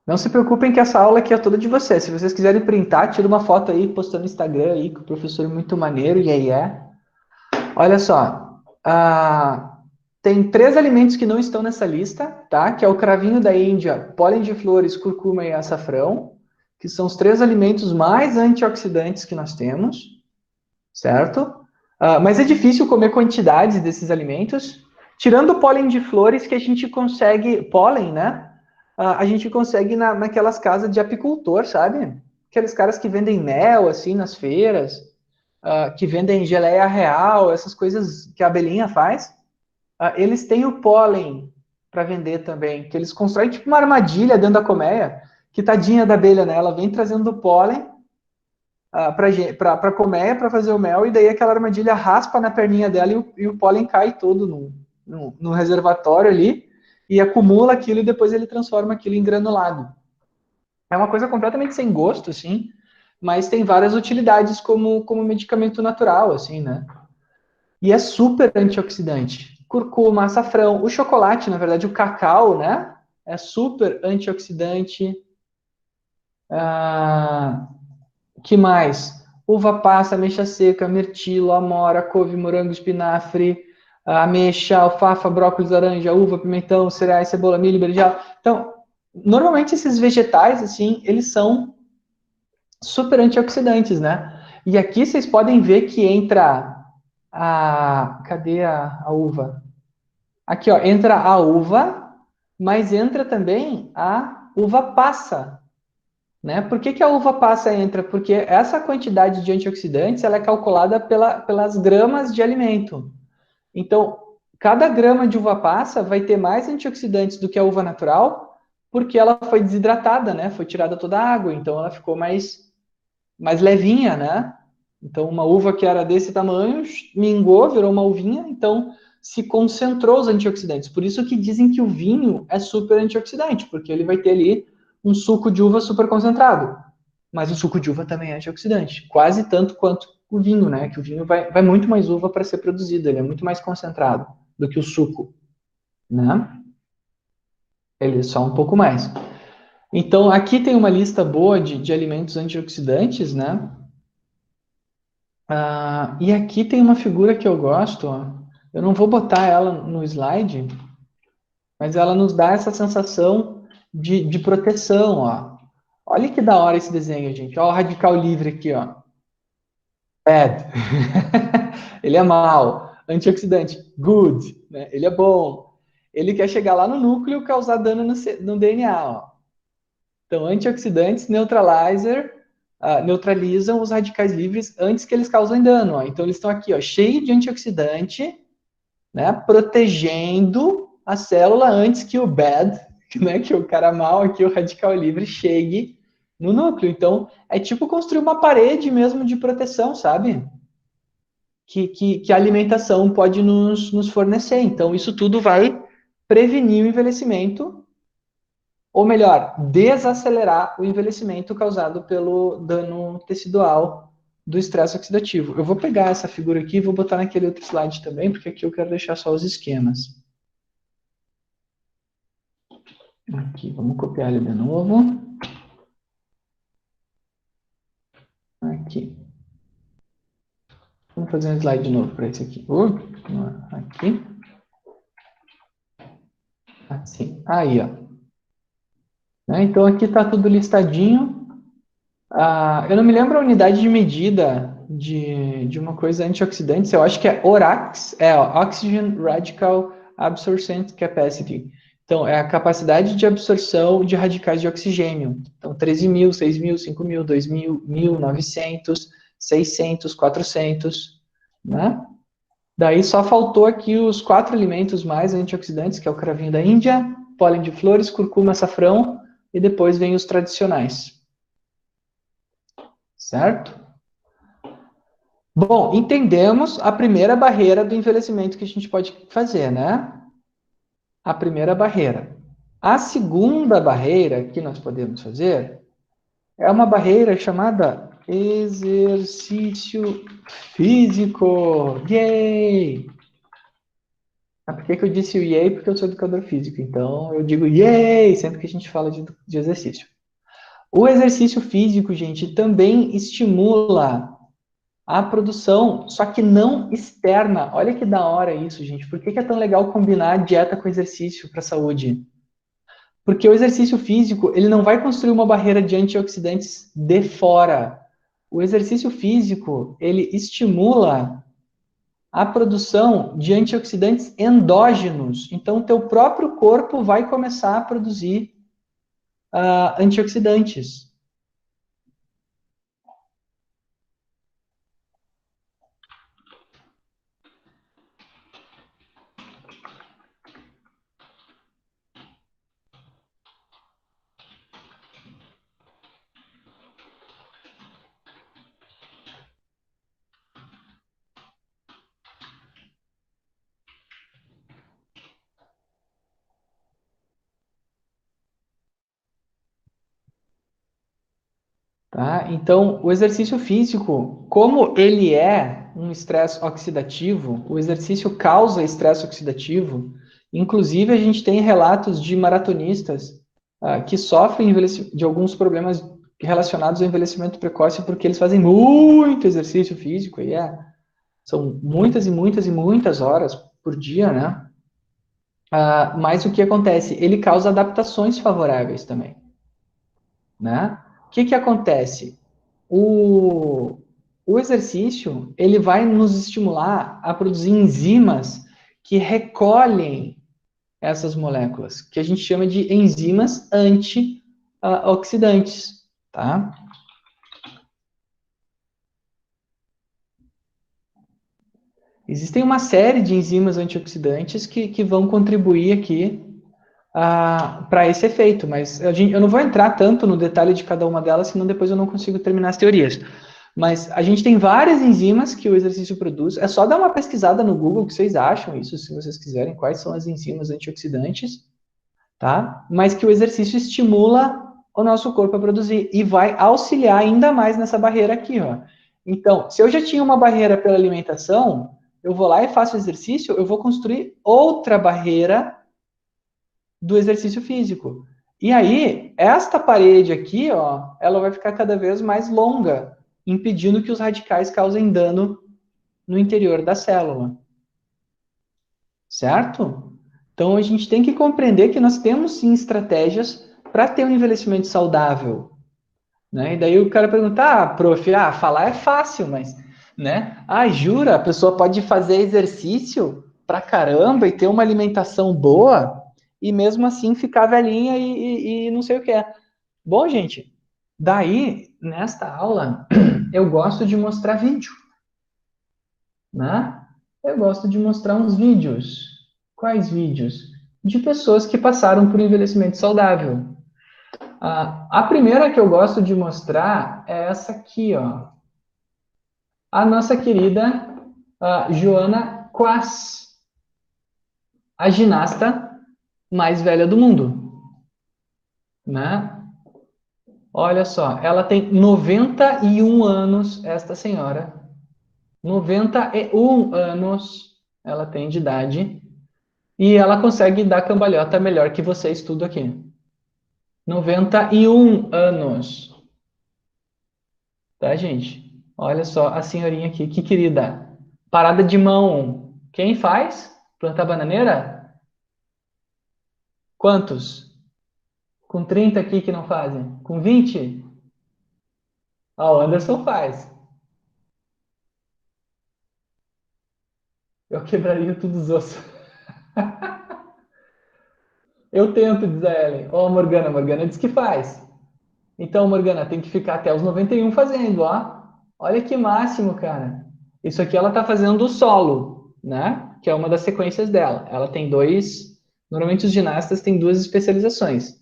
Não se preocupem que essa aula aqui é toda de vocês. Se vocês quiserem printar, tira uma foto aí, postando no Instagram aí, que o professor é muito maneiro, e aí é. Olha só. Tem 3 alimentos que não estão nessa lista, tá? Que é o cravinho da Índia, pólen de flores, cúrcuma e açafrão, que são os 3 alimentos mais antioxidantes que nós temos, certo? Mas é difícil comer quantidades desses alimentos. Tirando o pólen de flores, que a gente consegue... Pólen, né? A gente consegue naquelas casas de apicultor, sabe? Aqueles caras que vendem mel, assim, nas feiras, que vendem geleia real, essas coisas que a abelhinha faz. Eles têm o pólen para vender também, que eles constroem tipo uma armadilha dentro da colmeia, que tadinha da abelha, né? Ela vem trazendo o pólen para a colmeia para fazer o mel, e daí aquela armadilha raspa na perninha dela e o pólen cai todo no reservatório ali, e acumula aquilo e depois ele transforma aquilo em granulado. É uma coisa completamente sem gosto, assim, mas tem várias utilidades como medicamento natural, assim, né? E é super antioxidante. Curcuma, açafrão, o chocolate, na verdade, o cacau, né? É super antioxidante. Ah, que mais? Uva passa, ameixa seca, mirtilo, amora, couve, morango, espinafre, ameixa, alfafa, brócolis, laranja, uva, pimentão, cereais, cebola, milho, berinjela. Então, normalmente esses vegetais, assim, eles são super antioxidantes, né? E aqui vocês podem ver que entra a... Cadê a uva? Aqui, ó, entra a uva, mas entra também a uva passa, né? Por que que a uva passa entra? Porque essa quantidade de antioxidantes, ela é calculada pelas gramas de alimento. Então, cada grama de uva passa vai ter mais antioxidantes do que a uva natural, porque ela foi desidratada, né? Foi tirada toda a água, então ela ficou mais levinha, né? Então, uma uva que era desse tamanho, mingou, virou uma uvinha, então se concentrou os antioxidantes. Por isso que dizem que o vinho é super antioxidante, porque ele vai ter ali um suco de uva super concentrado. Mas o suco de uva também é antioxidante, quase tanto quanto o vinho, né? Que o vinho vai muito mais uva para ser produzido, ele é muito mais concentrado do que o suco, né? Ele é só um pouco mais. Então, aqui tem uma lista boa de alimentos antioxidantes, né? E aqui tem uma figura que eu gosto, ó. Eu não vou botar ela no slide, mas ela nos dá essa sensação de proteção, ó. Olha que da hora esse desenho, gente. Ó, o radical livre aqui, ó. Bad. Ele é mal. Antioxidante, good. Né? Ele é bom. Ele quer chegar lá no núcleo e causar dano no DNA, ó. Então, antioxidantes, neutralizam os radicais livres antes que eles causem dano, ó. Então, eles estão aqui, ó, cheio de antioxidante, né, protegendo a célula antes que o bad, né, que o cara mal aqui, o radical livre, chegue no núcleo. Então, é tipo construir uma parede mesmo de proteção, sabe? Que a alimentação pode nos fornecer. Então, isso tudo vai prevenir o envelhecimento, ou melhor, desacelerar o envelhecimento causado pelo dano tecidual do estresse oxidativo. Eu vou pegar essa figura aqui e vou botar naquele outro slide também, porque aqui eu quero deixar só os esquemas. Aqui, vamos copiar ele de novo. Aqui. Vamos fazer um slide de novo para esse aqui. Aqui. Assim. Aí, ó. Né? Então, aqui está tudo listadinho. Eu não me lembro a unidade de medida de uma coisa antioxidante. Eu acho que é ORACS, ó, Oxygen Radical Absorption Capacity. Então, é a capacidade de absorção de radicais de oxigênio. Então, 13.000, 6.000, 5.000, 2.000, 1.900, 600, 400, né? Daí só faltou aqui os 4 alimentos mais antioxidantes, que é o cravinho da Índia, pólen de flores, curcuma, açafrão, e depois vem os tradicionais. Certo? Bom, entendemos a primeira barreira do envelhecimento que a gente pode fazer, né? A primeira barreira. A segunda barreira que nós podemos fazer é uma barreira chamada exercício físico. Yay! Por que que eu disse o yay? Porque eu sou educador físico, então eu digo yay sempre que a gente fala de exercício. O exercício físico, gente, também estimula a produção, só que não externa. Olha que da hora isso, gente. Por que que é tão legal combinar dieta com exercício para a saúde? Porque o exercício físico, ele não vai construir uma barreira de antioxidantes de fora. O exercício físico, ele estimula a produção de antioxidantes endógenos. Então, o teu próprio corpo vai começar a produzir antioxidantes. Tá? Então, o exercício físico, como ele é um estresse oxidativo, o exercício causa estresse oxidativo. Inclusive, a gente tem relatos de maratonistas que sofrem de alguns problemas relacionados ao envelhecimento precoce porque eles fazem muito exercício físico, são muitas e muitas e muitas horas por dia, né? Mas o que acontece? Ele causa adaptações favoráveis também, né? O que que acontece? O, o exercício, ele vai nos estimular a produzir enzimas que recolhem essas moléculas, que a gente chama de enzimas antioxidantes, tá? Existem uma série de enzimas antioxidantes que vão contribuir aqui para esse efeito, mas eu não vou entrar tanto no detalhe de cada uma delas, senão depois eu não consigo terminar as teorias. Mas a gente tem várias enzimas que o exercício produz. É só dar uma pesquisada no Google que vocês acham isso, se vocês quiserem, quais são as enzimas antioxidantes, tá? Mas que o exercício estimula o nosso corpo a produzir e vai auxiliar ainda mais nessa barreira aqui, ó. Então, se eu já tinha uma barreira pela alimentação, eu vou lá e faço exercício, eu vou construir outra barreira do exercício físico. E aí, esta parede aqui, ó, ela vai ficar cada vez mais longa, impedindo que os radicais causem dano no interior da célula. Certo? Então a gente tem que compreender que nós temos sim estratégias para ter um envelhecimento saudável, né? E daí o cara pergunta: "Ah, prof, falar é fácil, mas, né? Ah, jura, a pessoa pode fazer exercício pra caramba e ter uma alimentação boa e mesmo assim ficar velhinha e não sei o que é." Bom, gente, daí nesta aula eu gosto de mostrar vídeo, né? Eu gosto de mostrar uns vídeos. Quais vídeos? De pessoas que passaram por envelhecimento saudável. A primeira que eu gosto de mostrar é essa aqui, ó. A nossa querida Joana Quas, a ginasta mais velha do mundo, né? Olha só, ela tem 91 anos, esta senhora. 91 anos ela tem de idade. E ela consegue dar cambalhota melhor que vocês tudo aqui. 91 anos. Tá, gente? Olha só a senhorinha aqui, que querida. Parada de mão. Quem faz? Plantar bananeira? Quantos? Com 30 aqui que não fazem? Com 20? Ah, o Anderson faz. Eu quebraria todos os ossos. Eu tento, diz a Ellen. Ó, Morgana, Morgana diz que faz. Então, Morgana, tem que ficar até os 91 fazendo, ó. Olha que máximo, cara. Isso aqui ela tá fazendo o solo, né? Que é uma das sequências dela. Ela tem dois. Normalmente os ginastas têm duas especializações.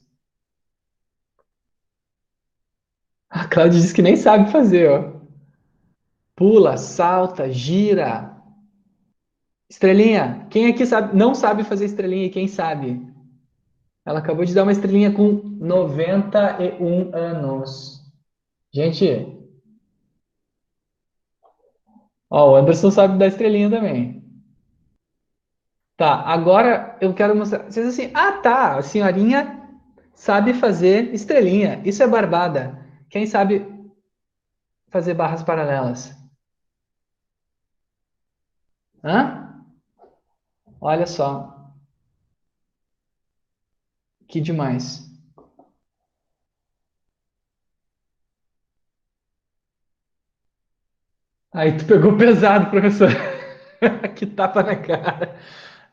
A Cláudia diz que nem sabe fazer, ó. Pula, salta, gira. Estrelinha. Quem aqui sabe, não sabe fazer estrelinha e quem sabe? Ela acabou de dar uma estrelinha com 91 anos. Gente, ó, o Anderson sabe dar estrelinha também. Tá, agora eu quero mostrar. Vocês assim, tá, a senhorinha sabe fazer estrelinha. Isso é barbada. Quem sabe fazer barras paralelas? Hã? Olha só, que demais. Aí tu pegou pesado, professor. Que tapa na cara.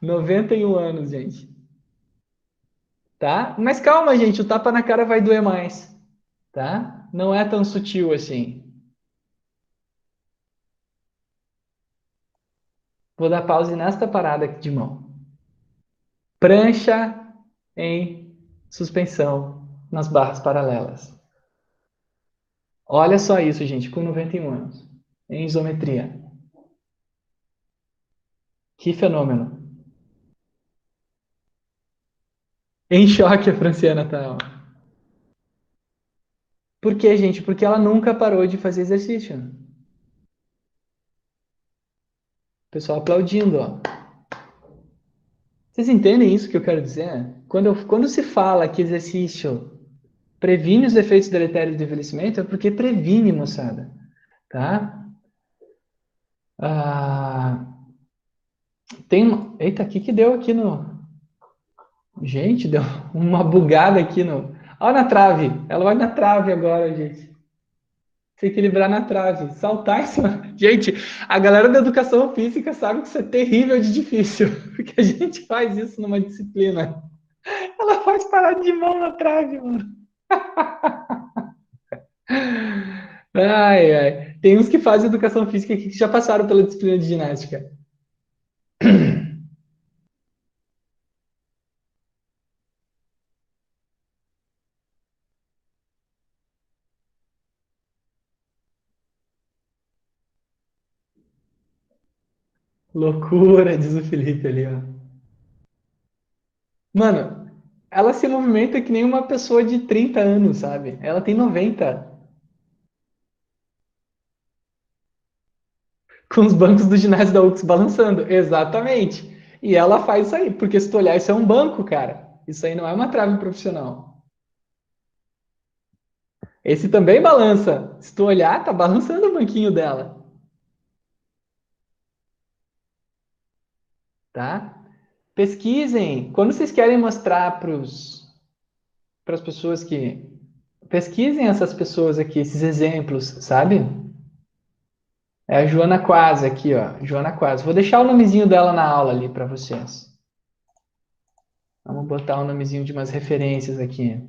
91 anos, gente. Tá? Mas calma, gente, o tapa na cara vai doer mais. Tá? Não é tão sutil assim. Vou dar pause nesta parada aqui de mão. Prancha em suspensão nas barras paralelas. Olha só isso, gente, com 91 anos. Em isometria. Que fenômeno. Em choque a Franciana tá. Ó. Por quê, gente? Porque ela nunca parou de fazer exercício. O pessoal aplaudindo, ó. Vocês entendem isso que eu quero dizer? Quando se fala que exercício previne os efeitos deletérios do envelhecimento, é porque previne, moçada, tá? Ah, Eita, o que que deu aqui no... Gente, deu uma bugada aqui no... Olha na trave. Ela vai na trave agora, gente. Se equilibrar na trave. Saltar em cima. Gente, a galera da educação física sabe que isso é terrível de difícil. Porque a gente faz isso numa disciplina. Ela faz parada de mão na trave, mano. Ai, ai. Tem uns que fazem educação física aqui que já passaram pela disciplina de ginástica. Loucura, diz o Felipe ali, ó. Mano, ela se movimenta que nem uma pessoa de 30 anos, sabe? Ela tem 90. Com os bancos do ginásio da UX balançando. Exatamente. E ela faz isso aí, porque se tu olhar, isso é um banco, cara. Isso aí não é uma trave profissional. Esse também balança. Se tu olhar, tá balançando o banquinho dela, tá? Pesquisem. Quando vocês querem mostrar para as pessoas que... Pesquisem essas pessoas aqui, esses exemplos, sabe? É a Joana Quase aqui, ó. Joana Quase. Vou deixar o nomezinho dela na aula ali para vocês. Vamos botar o nomezinho de umas referências aqui.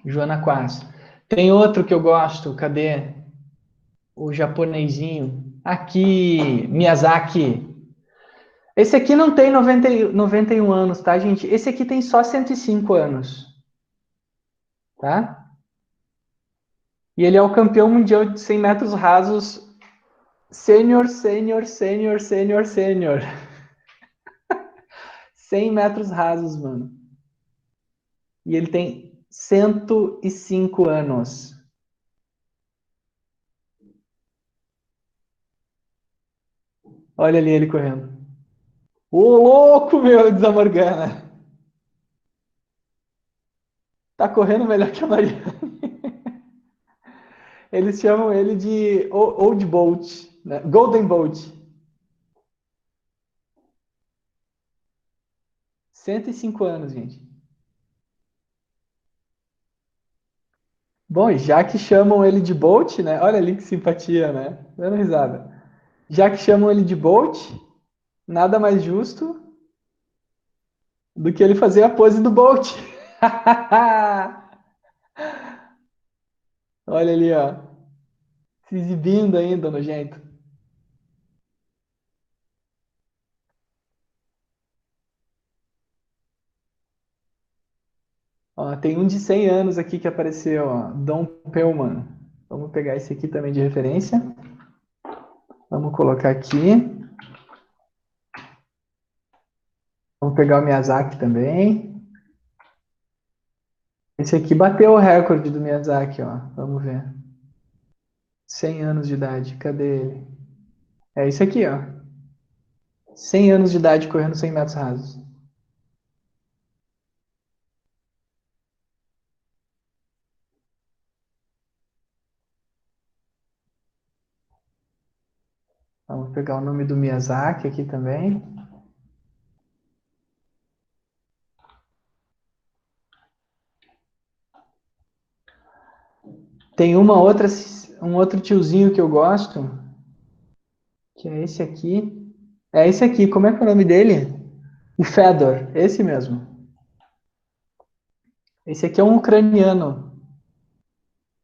Joana Quase. Tem outro que eu gosto. Cadê? O japonesinho. Aqui, Miyazaki. Esse aqui não tem 91 anos, tá, gente? Esse aqui tem só 105 anos, tá? E ele é o campeão mundial de 100 metros rasos sênior, sênior, sênior, sênior, sênior. 100 metros rasos, mano. E ele tem 105 anos. Olha ali ele correndo. Ô, louco, meu, diz a Morgana. Tá correndo melhor que a Maria. Eles chamam ele de Old Bolt, né? Golden Bolt. 105 anos, gente. Bom, e já que chamam ele de Bolt, né? Olha ali que simpatia, né? Dando risada. Já que chamam ele de Bolt, nada mais justo do que ele fazer a pose do Bolt. Olha ali, ó. Se exibindo ainda, nojento. Ó, tem um de 100 anos aqui que apareceu, ó. Dom Pellman. Vamos pegar esse aqui também de referência. Vamos colocar aqui. Vamos pegar o Miyazaki também. Esse aqui bateu o recorde do Miyazaki, ó. Vamos ver. 100 anos de idade. Cadê ele? É isso aqui, ó. 100 anos de idade correndo 100 metros rasos. Vamos pegar o nome do Miyazaki aqui também. Tem um outro tiozinho que eu gosto, que é esse aqui. É esse aqui, como é que é o nome dele? O Fedor, esse mesmo. Esse aqui é um ucraniano,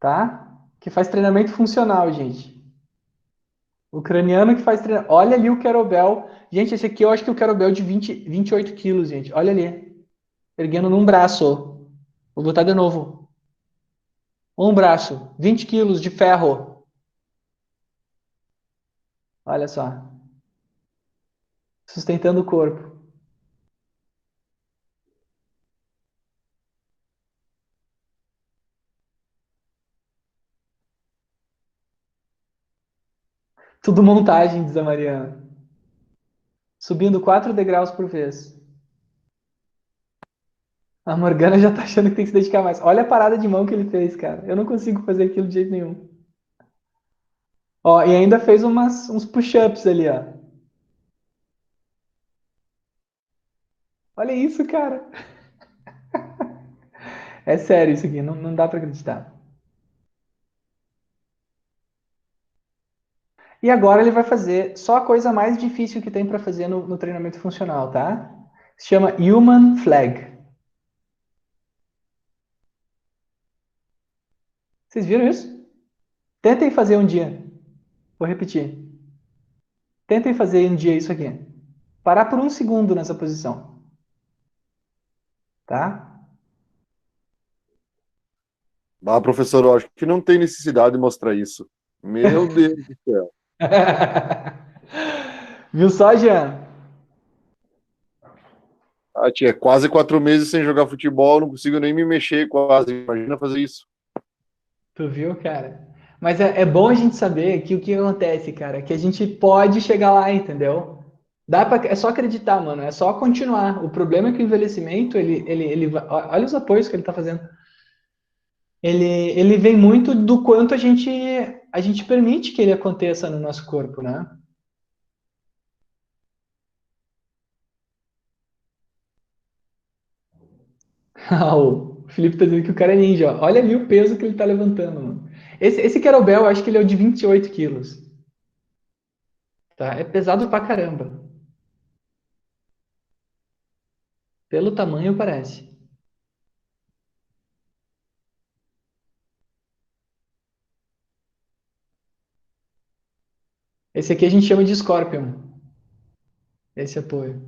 tá? Que faz treinamento funcional, gente. Ucraniano que faz treinamento. Olha ali o kettlebell. Gente, esse aqui eu acho que é o kettlebell de 28 quilos, gente. Olha ali. Erguendo num braço. Vou botar de novo. Um braço. 20 quilos de ferro. Olha só. Sustentando o corpo. Tudo montagem, diz a Mariana. Subindo 4 degraus por vez. A Morgana já tá achando que tem que se dedicar mais. Olha a parada de mão que ele fez, cara. Eu não consigo fazer aquilo de jeito nenhum. Ó, e ainda fez uns push-ups ali, ó. Olha isso, cara. É sério isso aqui, não dá pra acreditar. E agora ele vai fazer só a coisa mais difícil que tem pra fazer no treinamento funcional, tá? Se chama Human Flag. Vocês viram isso? Tentem fazer um dia. Vou repetir. Tentem fazer um dia isso aqui. Parar por um segundo nessa posição, tá? Ah, professor, eu acho que não tem necessidade de mostrar isso. Meu Deus do céu. Viu só, Jean? Ah, tinha quase 4 meses sem jogar futebol, não consigo nem me mexer quase. Imagina fazer isso. Tu viu, cara? Mas é bom a gente saber que o que acontece, cara, que a gente pode chegar lá, entendeu? É só acreditar, mano, é só continuar. O problema é que o envelhecimento, olha os apoios que ele tá fazendo. Ele vem muito do quanto a gente permite que ele aconteça no nosso corpo, né? Ah, o Felipe tá dizendo que o cara é ninja, ó. Olha ali o peso que ele tá levantando, mano. Esse kettlebell, eu acho que ele é o de 28 quilos, tá? É pesado pra caramba. Pelo tamanho parece. Esse aqui a gente chama de Scorpion, esse apoio,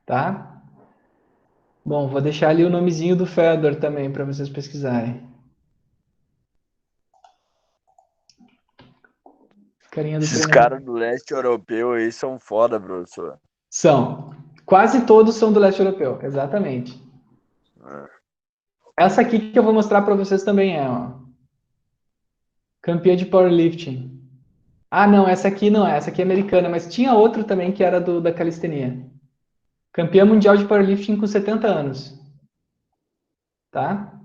tá? Bom, vou deixar ali o nomezinho do Fedor também para vocês pesquisarem. Carinha do Esses treinamento. caras do leste europeu aí são foda, professor. São. Quase todos são do leste europeu, exatamente. É. Essa aqui que eu vou mostrar para vocês também é, ó. Campeã de powerlifting. Ah, não, essa aqui não é, essa aqui é americana, mas tinha outro também que era da calistenia. Campeã mundial de powerlifting com 70 anos, tá?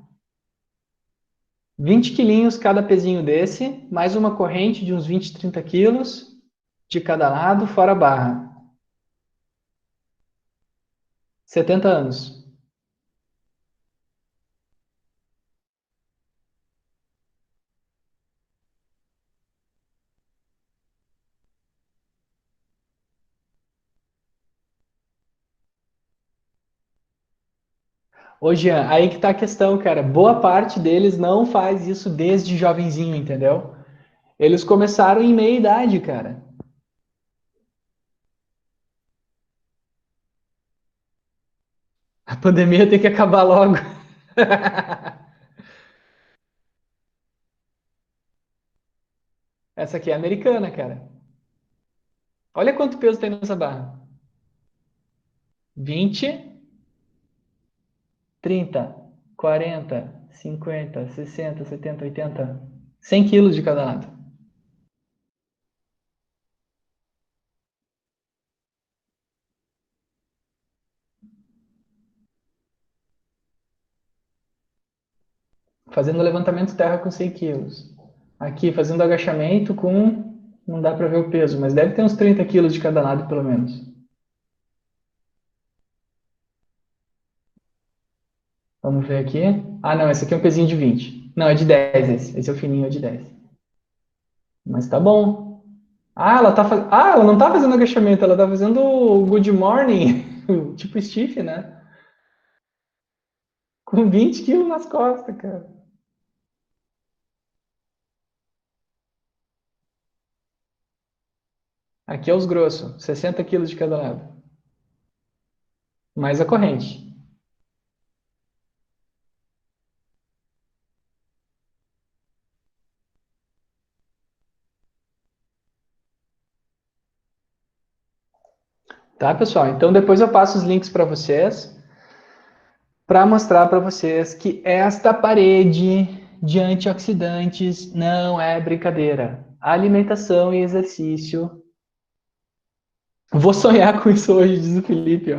20 quilinhos cada pezinho desse, mais uma corrente de uns 20, 30 quilos de cada lado, fora a barra. 70 anos. Ô, Jean, aí que tá a questão, cara. Boa parte deles não faz isso desde jovenzinho, entendeu? Eles começaram em meia idade, cara. A pandemia tem que acabar logo. Essa aqui é americana, cara. Olha quanto peso tem nessa barra. 20, 30, 40, 50, 60, 70, 80, 100 quilos de cada lado. Fazendo levantamento terra com 100 quilos. Aqui, fazendo agachamento com... Não dá para ver o peso, mas deve ter uns 30 quilos de cada lado, pelo menos. Vamos ver aqui. Ah, não, esse aqui é um pezinho de 20. Não, é de 10 esse. Esse é o fininho, é de 10. Mas tá bom. Ela não tá fazendo agachamento, ela tá fazendo o good morning, tipo stiff, né? Com 20 quilos nas costas, cara. Aqui é os grossos, 60 quilos de cada lado. Mais a corrente. Tá, pessoal? Então depois eu passo os links para vocês. para mostrar para vocês que esta parede de antioxidantes não é brincadeira. Alimentação e exercício. Vou sonhar com isso hoje, diz o Felipe, ó.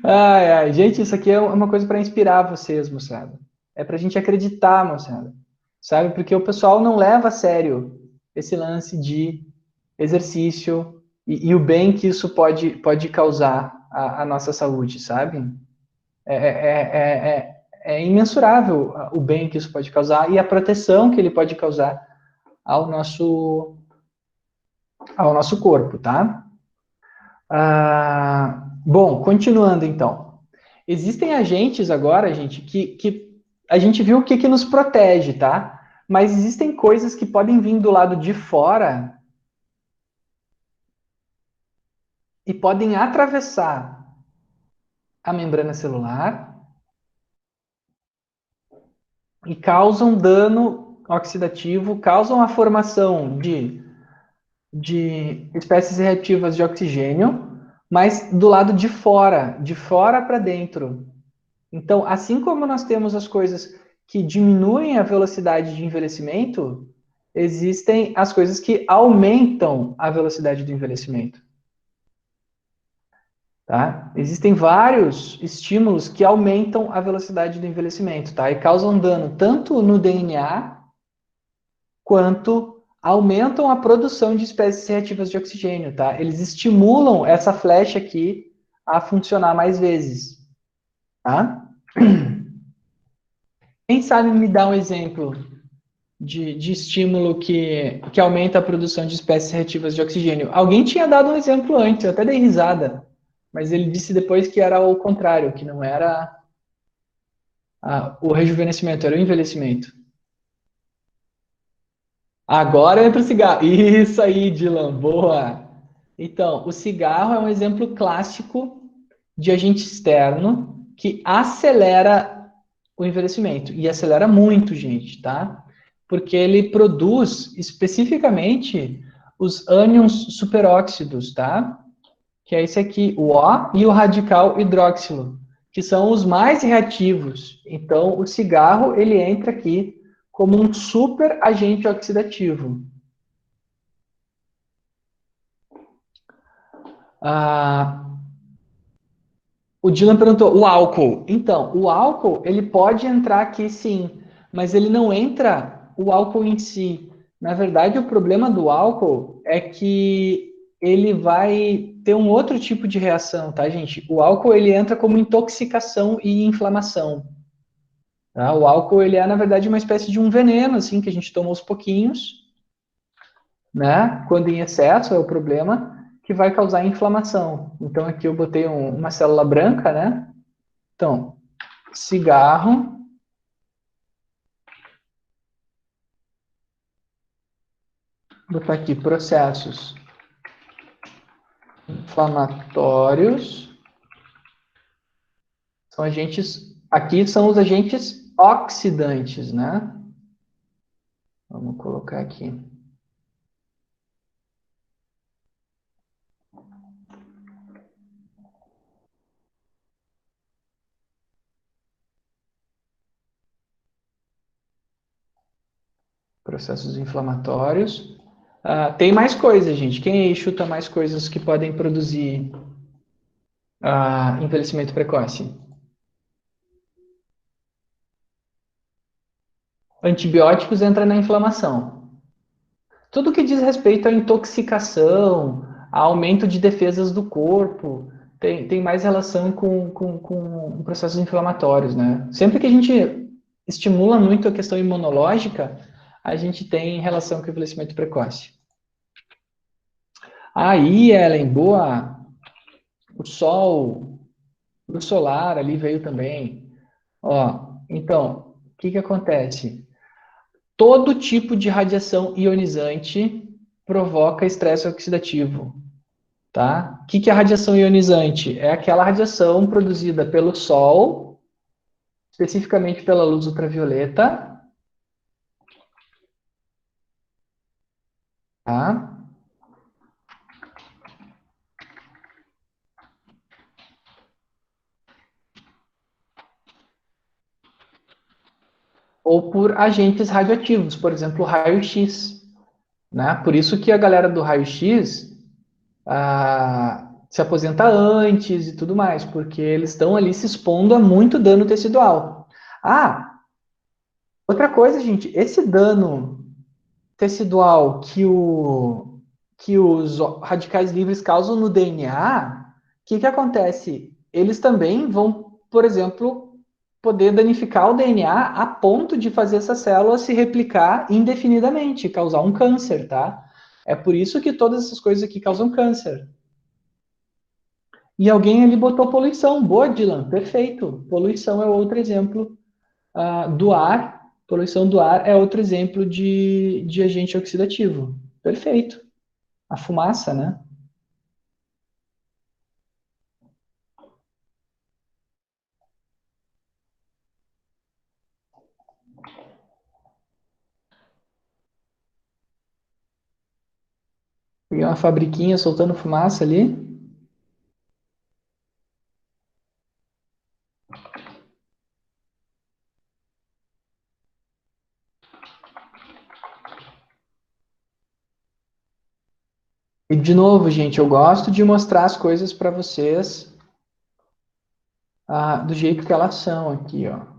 Ai, ai, gente, isso aqui é uma coisa para inspirar vocês, moçada. É para a gente acreditar, moçada. Sabe? Porque o pessoal não leva a sério esse lance de exercício e o bem que isso pode causar à nossa saúde, sabe? É imensurável o bem que isso pode causar e a proteção que ele pode causar ao nosso corpo, tá? Bom, continuando então. Existem agentes agora, gente, que a gente viu o que nos protege, tá? Mas existem coisas que podem vir do lado de fora e podem atravessar a membrana celular e causam dano oxidativo, causam a formação de espécies reativas de oxigênio, mas do lado de fora para dentro. Então, assim como nós temos as coisas que diminuem a velocidade de envelhecimento, existem as coisas que aumentam a velocidade do envelhecimento. Tá? Existem vários estímulos que aumentam a velocidade do envelhecimento, tá? E causam dano tanto no DNA quanto aumentam a produção de espécies reativas de oxigênio, tá? Eles estimulam essa flecha aqui a funcionar mais vezes, tá? Quem sabe me dar um exemplo de estímulo que aumenta a produção de espécies reativas de oxigênio? Alguém tinha dado um exemplo antes, eu até dei risada, mas ele disse depois que era o contrário, que não era o rejuvenescimento, era o envelhecimento. Agora entra o cigarro. Isso aí, Dylan, boa. Então, o cigarro é um exemplo clássico de agente externo que acelera o envelhecimento. E acelera muito, gente, tá? Porque ele produz especificamente os ânions superóxidos, tá? Que é esse aqui, o O e o radical hidroxilo, que são os mais reativos. Então, o cigarro, ele entra aqui como um super agente oxidativo. Ah, o Dylan perguntou, o álcool. Então, o álcool, ele pode entrar aqui sim, mas ele não entra o álcool em si. Na verdade, o problema do álcool é que ele vai ter um outro tipo de reação, tá, gente? O álcool, ele entra como intoxicação e inflamação. Tá? O álcool, ele é, na verdade, uma espécie de um veneno, assim, que a gente toma aos pouquinhos, né? Quando em excesso é o problema, que vai causar inflamação. Então, aqui eu botei uma célula branca, né? Então, cigarro, vou botar aqui processos inflamatórios, são agentes, aqui são os agentes oxidantes, né? Vamos colocar aqui. Processos inflamatórios. Tem mais coisas, gente. Quem aí chuta mais coisas que podem produzir envelhecimento precoce? Antibióticos entra na inflamação. Tudo que diz respeito à intoxicação, a aumento de defesas do corpo, tem mais relação com processos inflamatórios, né? Sempre que a gente estimula muito a questão imunológica, a gente tem relação com o envelhecimento precoce. Aí, Ellen, boa. O sol, o solar ali veio também. Ó, então, o que acontece? Todo tipo de radiação ionizante provoca estresse oxidativo, tá? O que é radiação ionizante? É aquela radiação produzida pelo Sol, especificamente pela luz ultravioleta, tá? ou por agentes radioativos, por exemplo, o raio-x, né? Por isso que a galera do raio-x se aposenta antes e tudo mais, porque eles estão ali se expondo a muito dano tecidual. Outra coisa, gente, esse dano tecidual que os radicais livres causam no DNA, o que acontece? Eles também vão, por exemplo, poder danificar o DNA a ponto de fazer essa célula se replicar indefinidamente, causar um câncer, tá? É por isso que todas essas coisas aqui causam câncer. E alguém ali botou poluição. Boa, Dylan, perfeito. Poluição é outro exemplo do ar. Poluição do ar é outro exemplo de agente oxidativo. Perfeito. A fumaça, né? Peguei uma fabriquinha soltando fumaça ali. E de novo, gente, eu gosto de mostrar as coisas para vocês do jeito que elas são aqui, ó.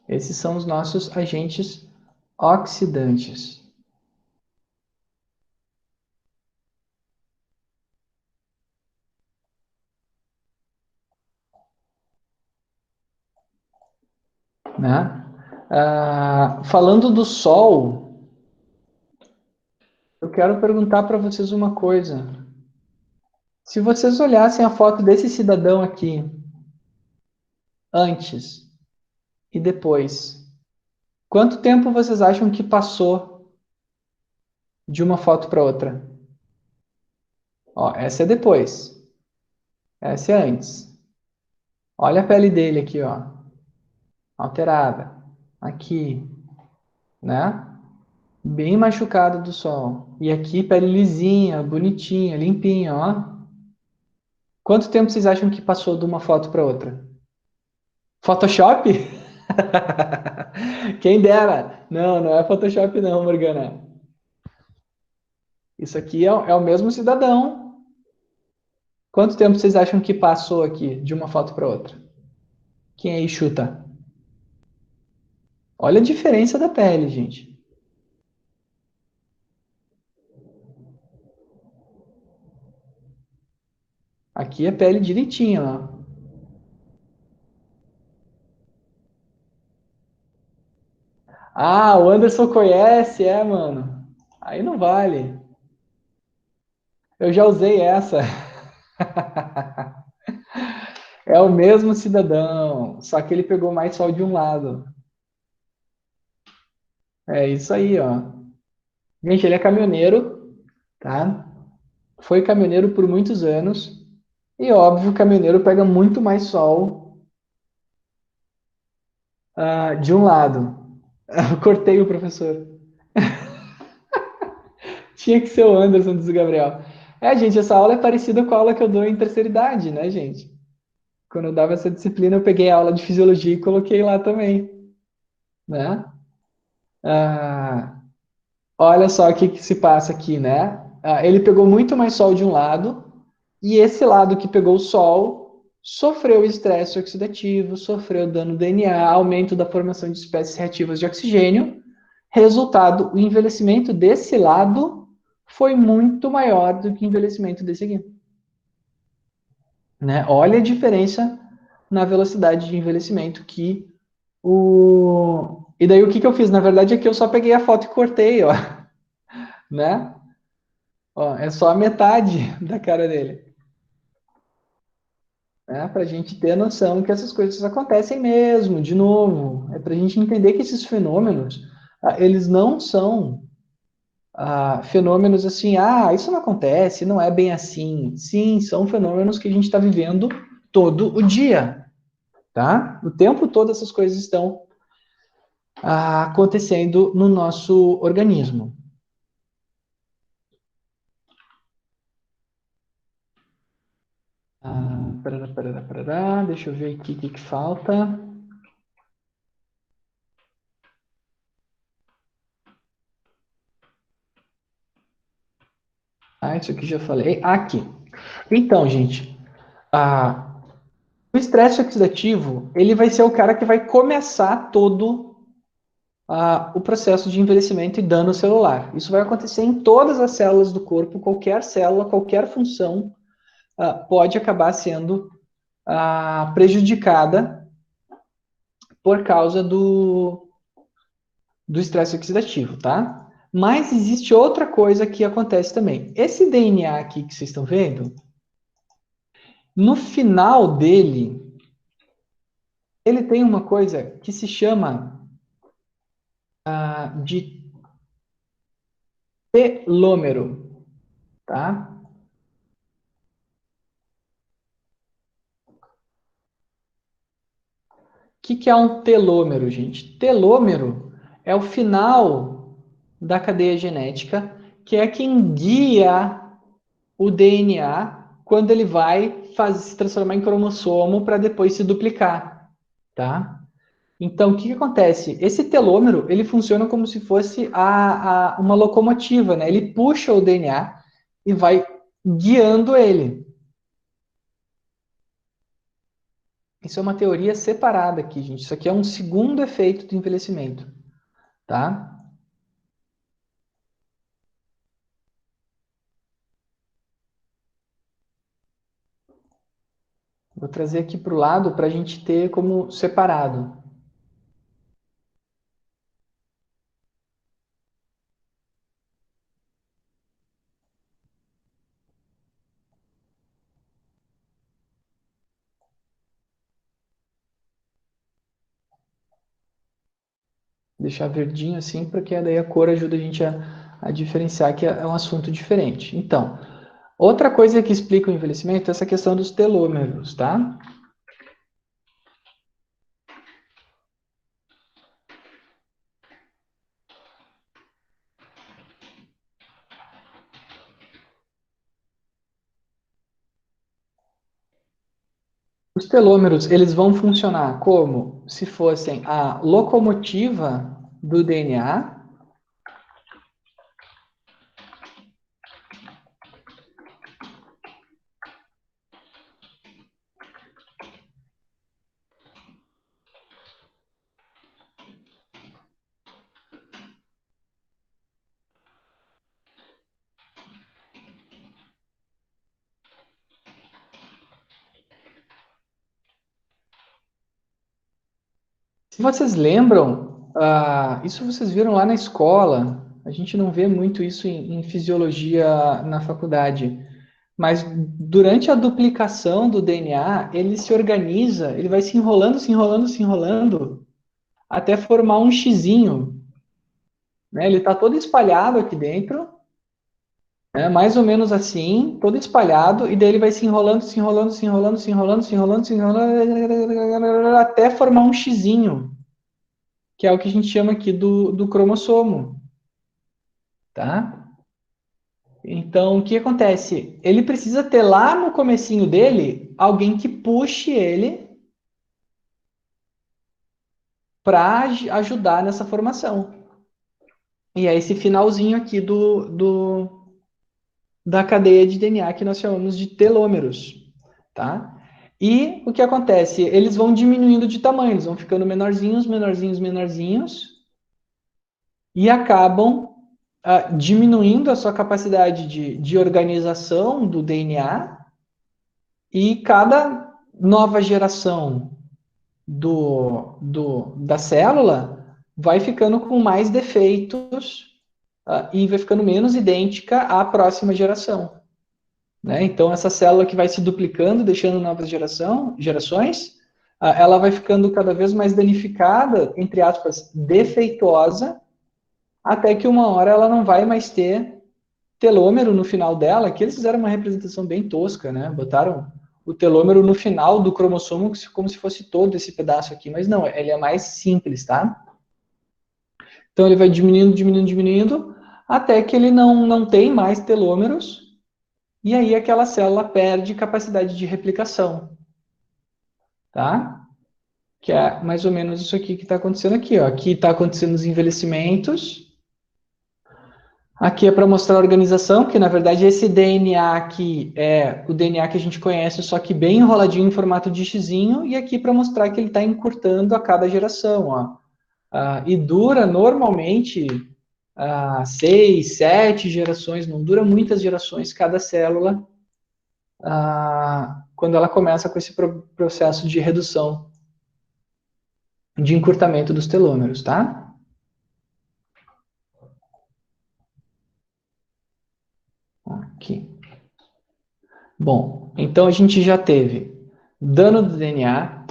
Esses são os nossos agentes oxidantes. Né? Falando do Sol, eu quero perguntar para vocês uma coisa. Se vocês olhassem a foto desse cidadão aqui, antes e depois, quanto tempo vocês acham que passou de uma foto para outra? Ó, essa é depois, essa é antes. Olha a pele dele aqui, ó, alterada, aqui, né? Bem machucado do sol. E aqui, pele lisinha, bonitinha, limpinha, ó. Quanto tempo vocês acham que passou de uma foto para outra? Photoshop? Quem dera. Não, não é Photoshop não, Morgana. Isso aqui é o mesmo cidadão. Quanto tempo vocês acham que passou aqui de uma foto para outra? Quem aí chuta? Olha a diferença da pele, gente. Aqui é pele direitinha, ó. Ah, o Anderson conhece, mano. Aí não vale. Eu já usei essa. É o mesmo cidadão, só que ele pegou mais sol de um lado. É isso aí, ó. Gente, ele é caminhoneiro, tá? Foi caminhoneiro por muitos anos. E óbvio, o caminhoneiro pega muito mais sol de um lado. Eu cortei o professor. Tinha que ser o Anderson, diz o Gabriel. Gente, essa aula é parecida com a aula que eu dou em terceira idade, né, gente? Quando eu dava essa disciplina, eu peguei a aula de fisiologia e coloquei lá também, né? Ah, olha só o que se passa aqui, né? Ele pegou muito mais sol de um lado, e esse lado que pegou o sol sofreu estresse oxidativo, sofreu dano do DNA, aumento da formação de espécies reativas de oxigênio. Resultado, o envelhecimento desse lado foi muito maior do que o envelhecimento desse aqui. Né? Olha a diferença na velocidade de envelhecimento que o... E daí o que eu fiz? Na verdade, aqui eu só peguei a foto e cortei, ó. Né? Ó, é só a metade da cara dele. Né? Para a gente ter a noção que essas coisas acontecem mesmo, de novo. É para a gente entender que esses fenômenos, eles não são fenômenos assim, isso não acontece, não é bem assim. Sim, são fenômenos que a gente está vivendo todo o dia, tá? O tempo todo essas coisas estão acontecendo no nosso organismo. Deixa eu ver aqui o que falta. Isso aqui já falei. Aqui. Então, gente, o estresse oxidativo, ele vai ser o cara que vai começar todo o processo de envelhecimento e dano celular. Isso vai acontecer em todas as células do corpo, qualquer célula, qualquer função pode acabar sendo prejudicada por causa do estresse oxidativo, tá? Mas existe outra coisa que acontece também. Esse DNA aqui que vocês estão vendo, no final dele, ele tem uma coisa que se chama de telômero, tá? O que é um telômero, gente? Telômero é o final da cadeia genética, que é quem guia o DNA quando ele vai se transformar em cromossomo para depois se duplicar, tá? Então, o que acontece? Esse telômero, ele funciona como se fosse uma locomotiva, né? Ele puxa o DNA e vai guiando ele. Isso é uma teoria separada aqui, gente. Isso aqui é um segundo efeito do envelhecimento, tá? Vou trazer aqui para o lado para a gente ter como separado. Deixar verdinho assim, porque daí a cor ajuda a gente a diferenciar que é um assunto diferente. Então, outra coisa que explica o envelhecimento é essa questão dos telômeros, tá? Os telômeros, eles vão funcionar como se fossem a locomotiva do DNA. Se vocês lembram, isso vocês viram lá na escola, a gente não vê muito isso em fisiologia na faculdade, mas durante a duplicação do DNA, ele se organiza, ele vai se enrolando, se enrolando, se enrolando, até formar um xizinho, né? Ele está todo espalhado aqui dentro, né? Mais ou menos assim, todo espalhado, e daí ele vai se enrolando, se enrolando, se enrolando, se enrolando, se enrolando, se enrolando, até formar um xizinho, que é o que a gente chama aqui do cromossomo, tá? Então, o que acontece? Ele precisa ter lá no comecinho dele alguém que puxe ele para ajudar nessa formação. E é esse finalzinho aqui da cadeia de DNA que nós chamamos de telômeros, tá? E o que acontece? Eles vão diminuindo de tamanho, eles vão ficando menorzinhos, menorzinhos, menorzinhos, e acabam diminuindo a sua capacidade de organização do DNA, e cada nova geração da célula vai ficando com mais defeitos e vai ficando menos idêntica à próxima geração, né? Então, essa célula que vai se duplicando, deixando novas gerações, ela vai ficando cada vez mais danificada, entre aspas, defeituosa, até que uma hora ela não vai mais ter telômero no final dela, que eles fizeram uma representação bem tosca, né? Botaram o telômero no final do cromossomo como se fosse todo esse pedaço aqui, mas não, ele é mais simples, tá? Então ele vai diminuindo, diminuindo, diminuindo, até que ele não tem mais telômeros, e aí aquela célula perde capacidade de replicação, tá? Que é mais ou menos isso aqui que está acontecendo aqui, ó. Aqui está acontecendo os envelhecimentos. Aqui é para mostrar a organização, que na verdade esse DNA aqui é o DNA que a gente conhece, só que bem enroladinho em formato de xizinho, e aqui para mostrar que ele está encurtando a cada geração, ó. E dura normalmente 6, 7 gerações, não dura muitas gerações cada célula, quando ela começa com esse processo de redução, de encurtamento dos telômeros, tá? Aqui. Bom, então a gente já teve dano do DNA,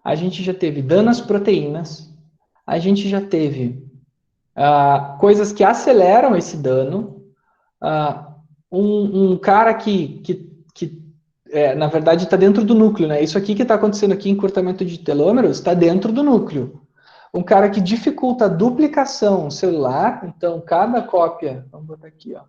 a gente já teve dano às proteínas, a gente já teve coisas que aceleram esse dano, um cara na verdade está dentro do núcleo, né? Isso aqui que está acontecendo aqui, encurtamento de telômeros, está dentro do núcleo. Um cara que dificulta a duplicação celular, então cada cópia, vamos botar aqui, ó.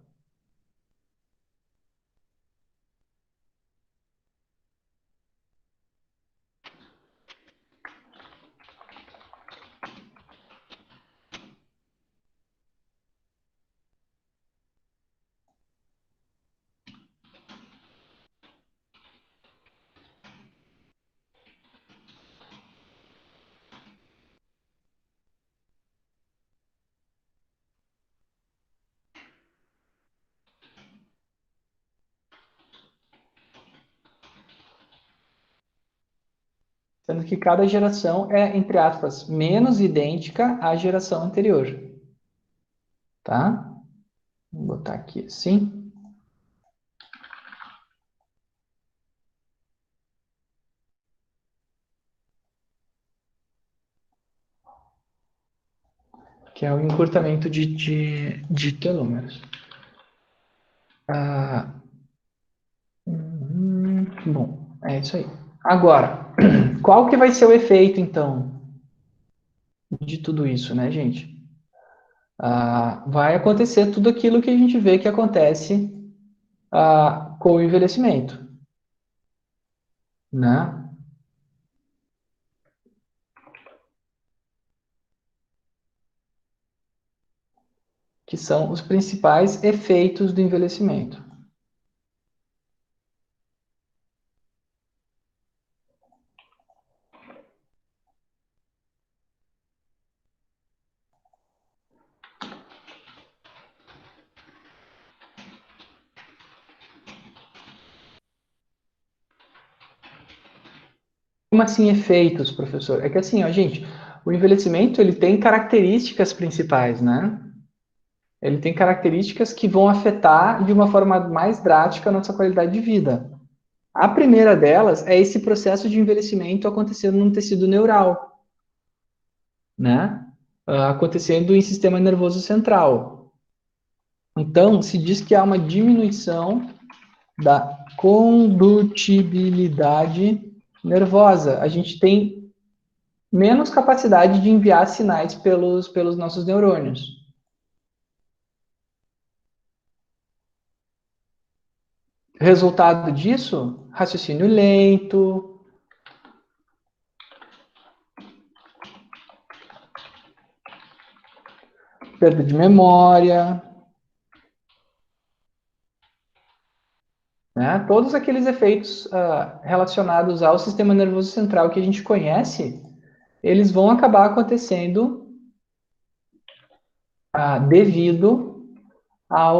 Sendo que cada geração é, entre aspas, menos idêntica à geração anterior. Tá? Vou botar aqui assim. Que é o encurtamento de telômeros. Bom, é isso aí. Agora, qual que vai ser o efeito, então, de tudo isso, né, gente? Vai acontecer tudo aquilo que a gente vê que acontece com o envelhecimento, né? Que são os principais efeitos do envelhecimento. Como assim efeitos, professor? É que assim, ó, gente, o envelhecimento ele tem características principais, né? Ele tem características que vão afetar de uma forma mais drástica a nossa qualidade de vida. A primeira delas é esse processo de envelhecimento acontecendo no tecido neural, né? Acontecendo em sistema nervoso central. Então, se diz que há uma diminuição da condutibilidade nervosa. A gente tem menos capacidade de enviar sinais pelos nossos neurônios. Resultado disso, raciocínio lento, perda de memória, né? Todos aqueles efeitos relacionados ao sistema nervoso central que a gente conhece, eles vão acabar acontecendo devido a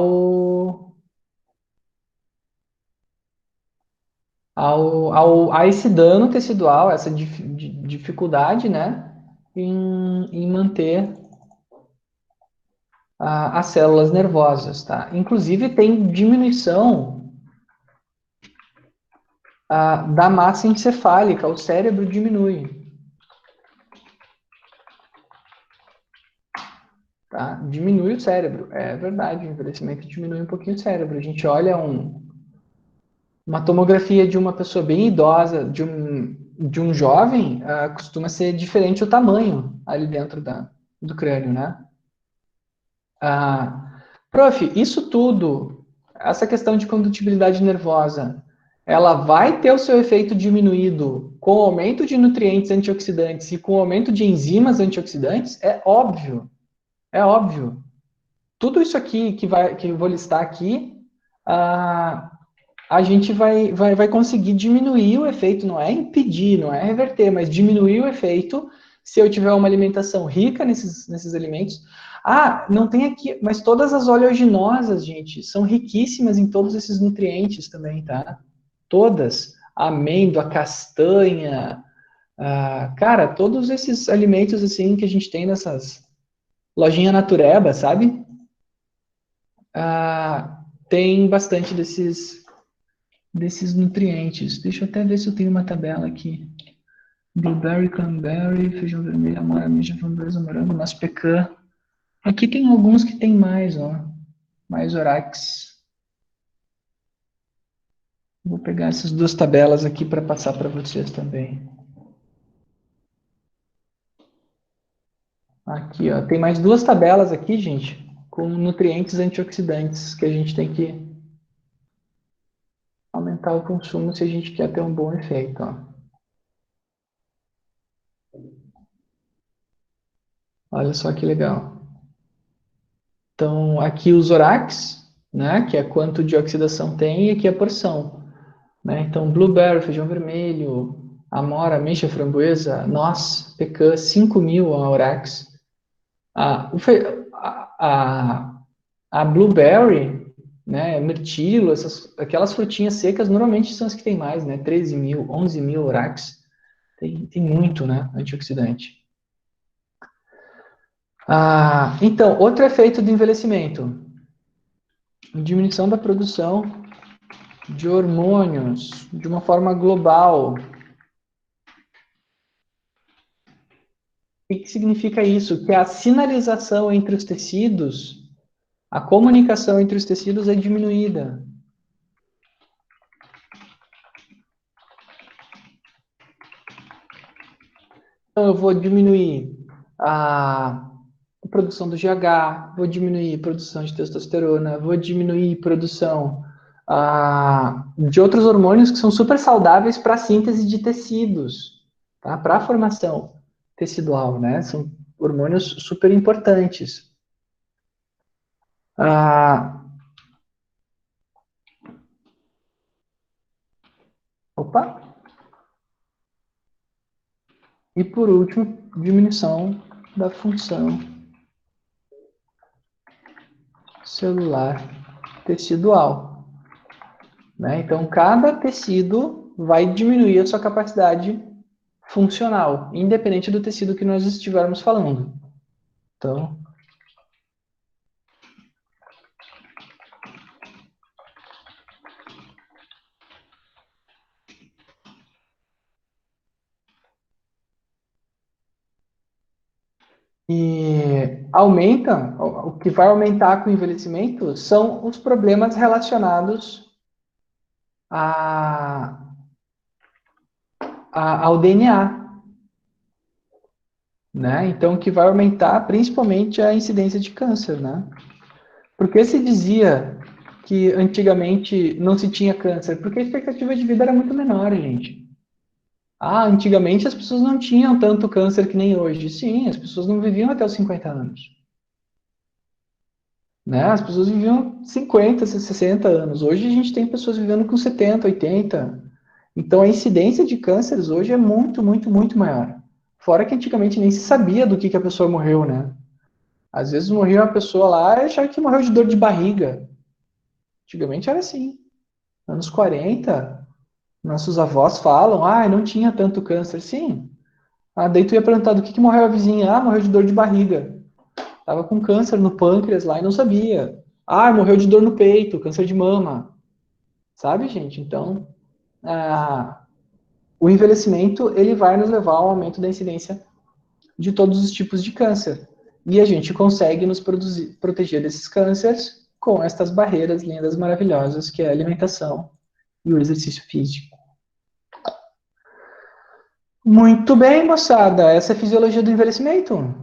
esse dano tecidual, essa dificuldade, né, em manter as células nervosas, tá? Inclusive tem diminuição da massa encefálica, o cérebro diminui. Tá? Diminui o cérebro, é verdade, o envelhecimento diminui um pouquinho o cérebro. A gente olha uma tomografia de uma pessoa bem idosa, de um jovem, costuma ser diferente o tamanho ali dentro do crânio, né? Prof, isso tudo essa questão de condutibilidade nervosa, ela vai ter o seu efeito diminuído com o aumento de nutrientes antioxidantes e com o aumento de enzimas antioxidantes? É óbvio. É óbvio. Tudo isso aqui que eu vou listar aqui, a gente vai conseguir diminuir o efeito, não é impedir, não é reverter, mas diminuir o efeito se eu tiver uma alimentação rica nesses alimentos. Ah, não tem aqui, mas todas as oleaginosas, gente, são riquíssimas em todos esses nutrientes também, tá? Todas. A amêndoa, a castanha, cara, todos esses alimentos, assim, que a gente tem nessas lojinha natureba, sabe? Tem bastante desses nutrientes. Deixa eu até ver se eu tenho uma tabela aqui. Blueberry, cranberry, feijão vermelho, amora, ameixa, framboesa, morango, nosso pecan. Aqui tem alguns que tem mais, ó. Mais Orax. Vou pegar essas duas tabelas aqui para passar para vocês também. Aqui, ó. Tem mais duas tabelas aqui, gente, com nutrientes antioxidantes que a gente tem que aumentar o consumo se a gente quer ter um bom efeito, ó. Olha só que legal. Então, aqui os Orax, né, que é quanto de oxidação tem, e aqui a porção. Né? Então, blueberry, feijão vermelho, amora, ameixa, framboesa, noz, pecan, 5.000 a Orax. A, o fe- a blueberry, né, mirtilo, aquelas frutinhas secas, normalmente são as que tem mais, né? 13.000, 11.000 Orax. Tem muito, né, antioxidante. Então, outro efeito do envelhecimento. Diminuição da produção de hormônios de uma forma global. O que significa isso? Que a sinalização entre os tecidos, a comunicação entre os tecidos é diminuída. Então, eu vou diminuir a produção do GH, vou diminuir a produção de testosterona, vou diminuir a produção de outros hormônios que são super saudáveis para a síntese de tecidos, tá? Para a formação tecidual, né? São hormônios super importantes. Opa! E por último, diminuição da função celular tecidual. Né? Então, cada tecido vai diminuir a sua capacidade funcional, independente do tecido que nós estivermos falando. Então, e aumenta, o que vai aumentar com o envelhecimento são os problemas relacionados ao DNA. Né? Então, que vai aumentar principalmente a incidência de câncer, né? Porque se dizia que antigamente não se tinha câncer? Porque a expectativa de vida era muito menor, gente. Antigamente as pessoas não tinham tanto câncer que nem hoje. Sim, as pessoas não viviam até os 50 anos. Né? As pessoas viviam 50, 60 anos. Hoje a gente tem pessoas vivendo com 70, 80. Então a incidência de cânceres hoje é muito, muito, muito maior. Fora que antigamente nem se sabia do que a pessoa morreu, né? Às vezes morria uma pessoa lá e achava que morreu de dor de barriga. Antigamente era assim. Anos 40, nossos avós falam, não tinha tanto câncer. Sim. Daí tu ia perguntar do que morreu a vizinha. Morreu de dor de barriga. Tava com câncer no pâncreas lá e não sabia. Morreu de dor no peito, câncer de mama. Sabe, gente? Então, o envelhecimento, ele vai nos levar ao aumento da incidência de todos os tipos de câncer. E a gente consegue nos proteger desses cânceres com estas barreiras lindas, maravilhosas, que é a alimentação e o exercício físico. Muito bem, moçada. Essa é a fisiologia do envelhecimento.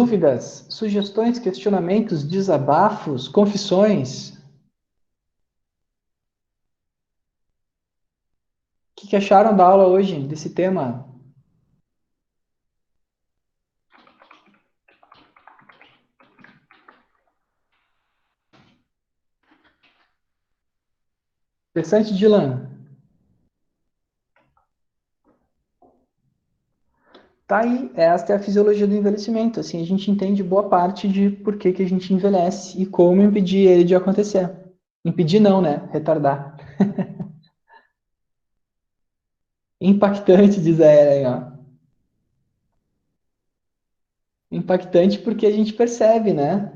Dúvidas, sugestões, questionamentos, desabafos, confissões? O que acharam da aula hoje, desse tema? Interessante, Dylan? Tá aí, esta é a fisiologia do envelhecimento. Assim, a gente entende boa parte de por que que a gente envelhece e como impedir ele de acontecer. Impedir não, né? Retardar. Impactante, diz a Ellen, ó. Impactante porque a gente percebe, né?